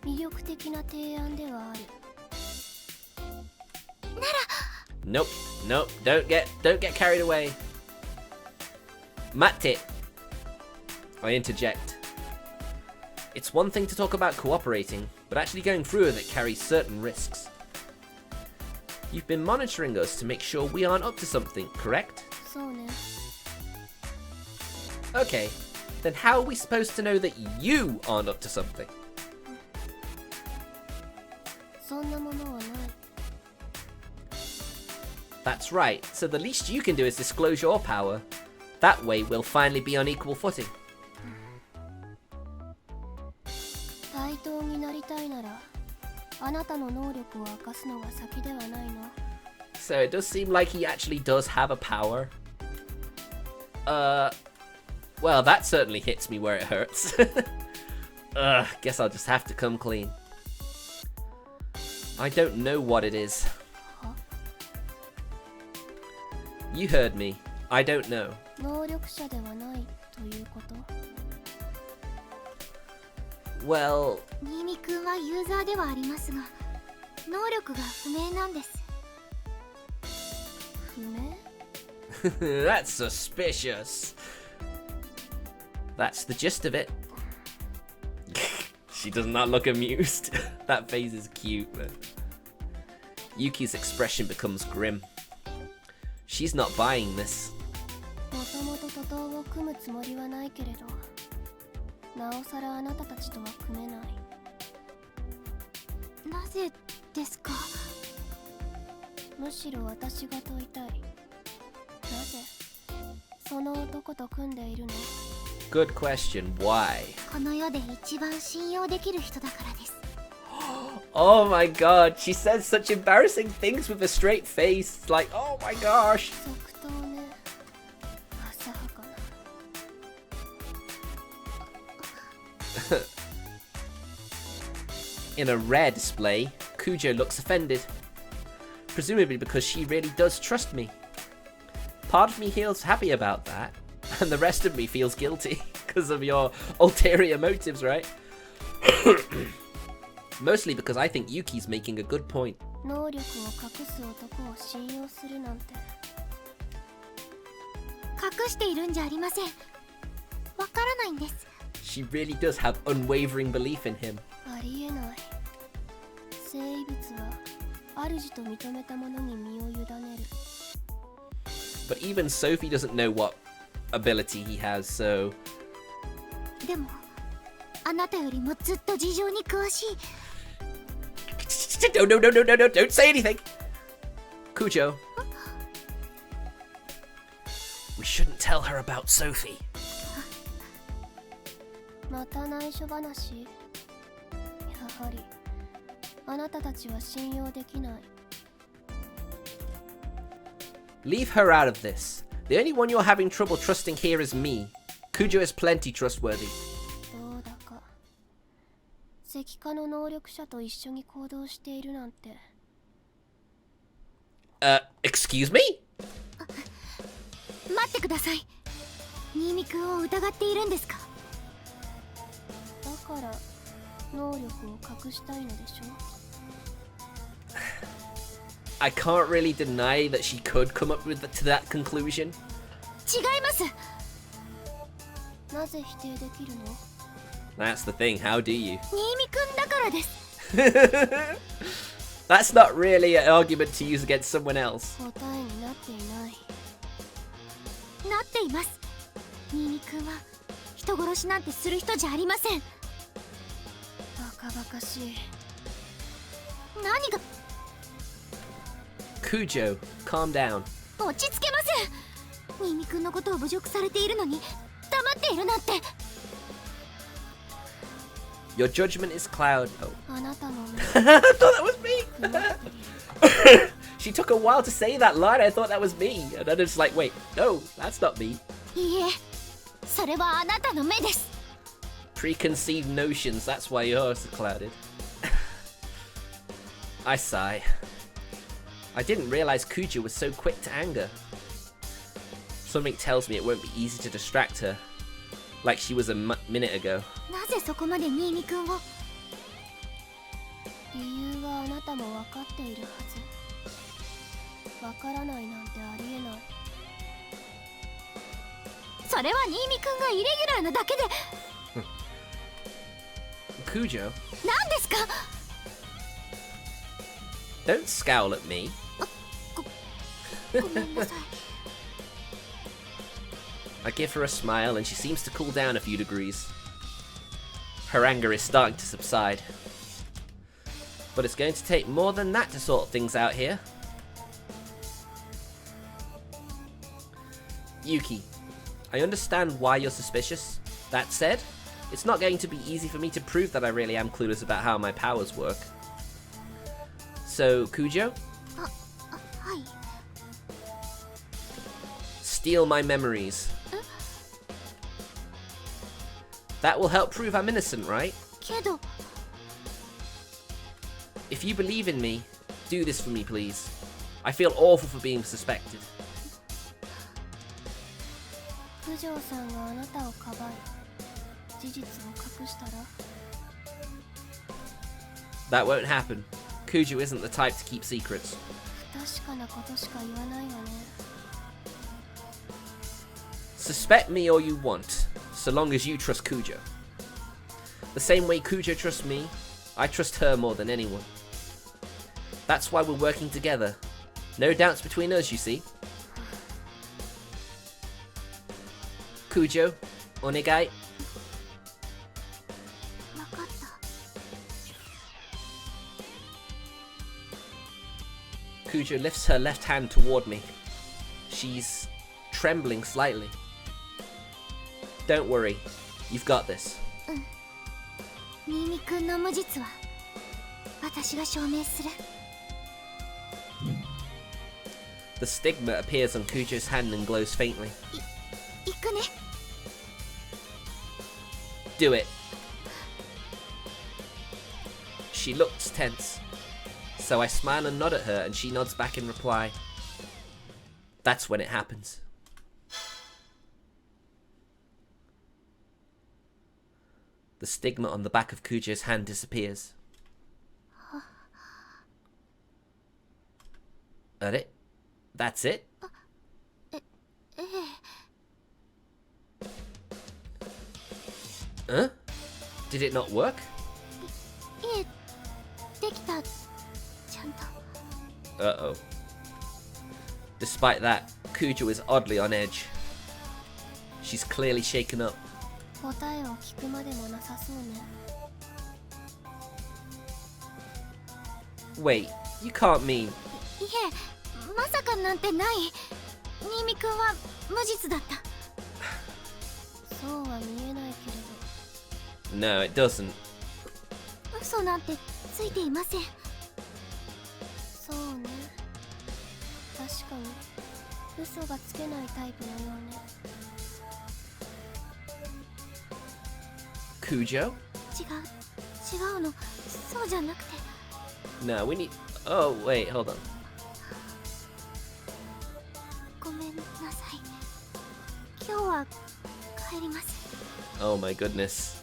魅力的な提案ではある。 Nope, nope, don't get carried away. Matte. I interject. It's one thing to talk about cooperating, but actually going through with it carries certain risks. You've been monitoring us to make sure we aren't up to something, correct? そうね。 Okay, then how are we supposed to know that you aren't up to something? そんなものはない。 That's right, so the least you can do is disclose your power. That way we'll finally be on equal footing. 対等になりたいなら、あなたの能力を明かすのが先ではないの。 So it does seem like he actually does have a power. Well, that certainly hits me where it hurts. Guess I'll just have to come clean. I don't know what it is. You heard me. I don't know. 能力者ではないということ。 Well... 新見くんはユーザーではありますが、能力が不明なんです。不明？ That's suspicious. That's the gist of it. She does not look amused. That face is cute, but Yuki's expression becomes grim. She's not buying this. もともと徒党を組むつもりはないけれど、なおさらあなたたちとは組めない。なぜですか？むしろ私が問いたい。なぜその男と組んでいるの？ Good question. Why? この世で一番信用できる人だからです。Oh my god, she says such embarrassing things with a straight face. Like, oh my gosh. 即答ね。浅はかな。In a rare display, Kujo looks offended. Presumably because she really does trust me. Part of me feels happy about that, and the rest of me feels guilty because of your ulterior motives, right? Mostly because I think Yuki's making a good point. 能力を隠す男を信用するなんて。隠しているんじゃありません。わからないんです。 She really does have unwavering belief in him. ありえない。生物は主と認めたものに身を委ねる。 But even Sophie doesn't know what ability he has, so... でもあなたよりもずっと事情に詳しい。 No, don't say anything! Kujo. We shouldn't tell her about Sophie. また内緒話。やはりあなたたちは信用できない。 Leave her out of this. The only one you're having trouble trusting here is me. Kujo is plenty trustworthy. どうだか。石化の能力者と一緒に行動しているなんて。Excuse me? 待ってください。新見くんを疑っているんですか？だから能力を隠したいのでしょ。 I can't really deny that she could come up to that conclusion. 違います。なぜ否定できるの？ That's the thing, how do you? 新見くんだからです。That's not really an argument to use against someone else. 答えになっていない。なっています。新見くんは人殺しなんてする人じゃありません。バカバカしい。何が？ Kujo, calm down. 落ち着けません。新見くんのことを侮辱されているのに黙っているなんて。 Your judgment is cloud. Oh. あなたの目 I thought that was me. 曇っている。 She took a while to say that line. I thought that was me. And then it's like, wait, no, that's not me. いいえ、それはあなたの目です。 Preconceived notions, that's why yours are clouded. I sigh. I didn't realize Kujo was so quick to anger. Something tells me it won't be easy to distract her, like she was a minute ago. なぜそこまで新見くんを？理由はあなたも分かっているはず。分からないなんてありえない。それは新見くんがイレギュラーなだけで。 Kujo, 何ですか？ don't scowl at me. ごめんなさい。 I give her a smile and she seems to cool down a few degrees. Her anger is starting to subside. But it's going to take more than that to sort things out here. Yuki, I understand why you're suspicious. That said, it's not going to be easy for me to prove that I really am clueless about how my powers work. So, Kujo? はい。 Steal my memories. That will help prove I'm innocent, right? けど If you believe in me, do this for me, please. I feel awful for being suspected. 九条さんがあなたをかばい事実を隠したら That won't happen. Kujo isn't the type to keep secrets. 不確かなことしか言わないわね。Suspect me all you want, so long as you trust Kujo. The same way Kujo trusts me, I trust her more than anyone. That's why we're working together. No doubts between us, you see. Kujo, onegai. わかった。 Kujo lifts her left hand toward me. She's trembling slightly. Don't worry, you've got this. 新見くんの無実は私が証明する。 The stigma appears on Kujo's hand and glows faintly. 行くね。 Do it. She looks tense, so I smile and nod at her and she nods back in reply. That's when it happens. The stigma on the back of Kujo's hand disappears. That's it? ええ。 Huh? Did it not work? いえ、できた。ちゃんと。 Uh-oh. Despite that, Kujo is oddly on edge. She's clearly shaken up. 答えを聞くまでもなさそうね。 Wait, you can't mean... いえ、まさかなんてない。新見くんは無実だった。そうは見えないけれど。 No, it doesn't. 嘘なんてついていません。そうね。確かに嘘がつけないタイプのようね。 Kujo? 違うの。そうじゃなくて。 No, we need... Oh, wait, hold on. ごめんなさい。今日は帰ります。 Oh my goodness.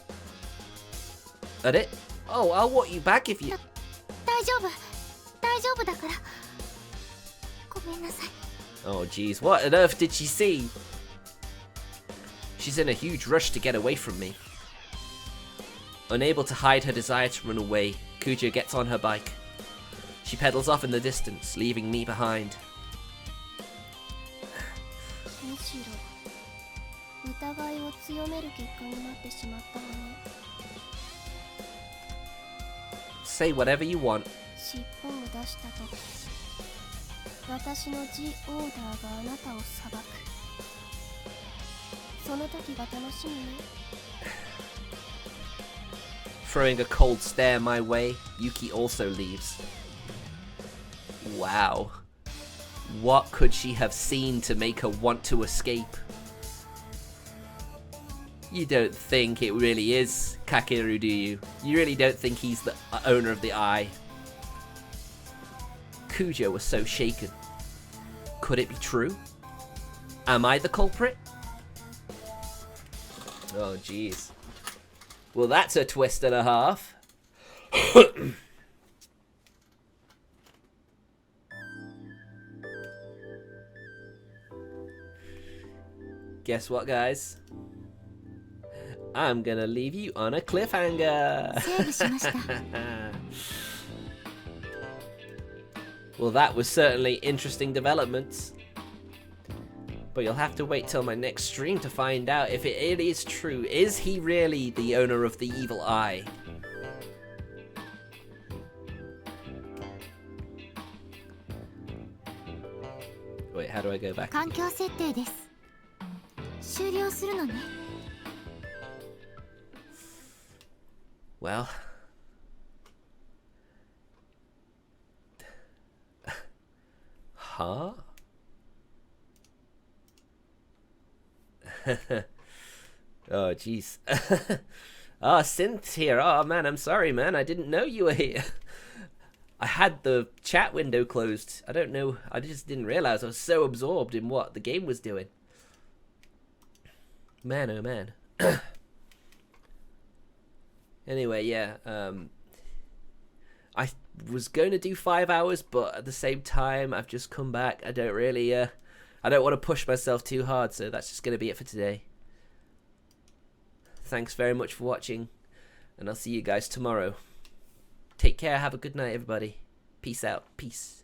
That it? Oh, I'll walk you back if you... 大丈夫だから。ごめんなさい。 Oh jeez, what on earth did she see? She's in a huge rush to get away from me. Unable to hide her desire to run away, Kujo gets on her bike. She pedals off in the distance, leaving me behind. むしろ疑いを強める結果になってしまったわね。 Say whatever you want. 尻尾を出したとき、私の G オーダーがあなたを裁く。その時が楽しみね。 Throwing a cold stare my way, Yuki also leaves. Wow. What could she have seen to make her want to escape? You don't think it really is Kakeru, do you? You really don't think he's the owner of the eye? Kujo was so shaken. Could it be true? Am I the culprit? Oh, jeez. Well, that's a twist and a half. Guess what, guys? I'm gonna leave you on a cliffhanger. セーブしました。 Well, that was certainly interesting developments. But you'll have to wait till my next stream to find out if it is true. Is he really the owner of the evil eye? Wait, how do I go back? 環境設定です。終了するのね。 Well... Huh? Oh, jeez. Oh, Synth's here. Oh, man, I'm sorry, man. I didn't know you were here. I had the chat window closed. I don't know. I just didn't realize. I was so absorbed in what the game was doing. Man, oh, man. Anyway, yeah. I was going to do 5 hours, but at the same time, I've just come back. I don't really I don't want to push myself too hard, so that's just going to be it for today. Thanks very much for watching, and I'll see you guys tomorrow. Take care, have a good night, everybody. Peace out. Peace.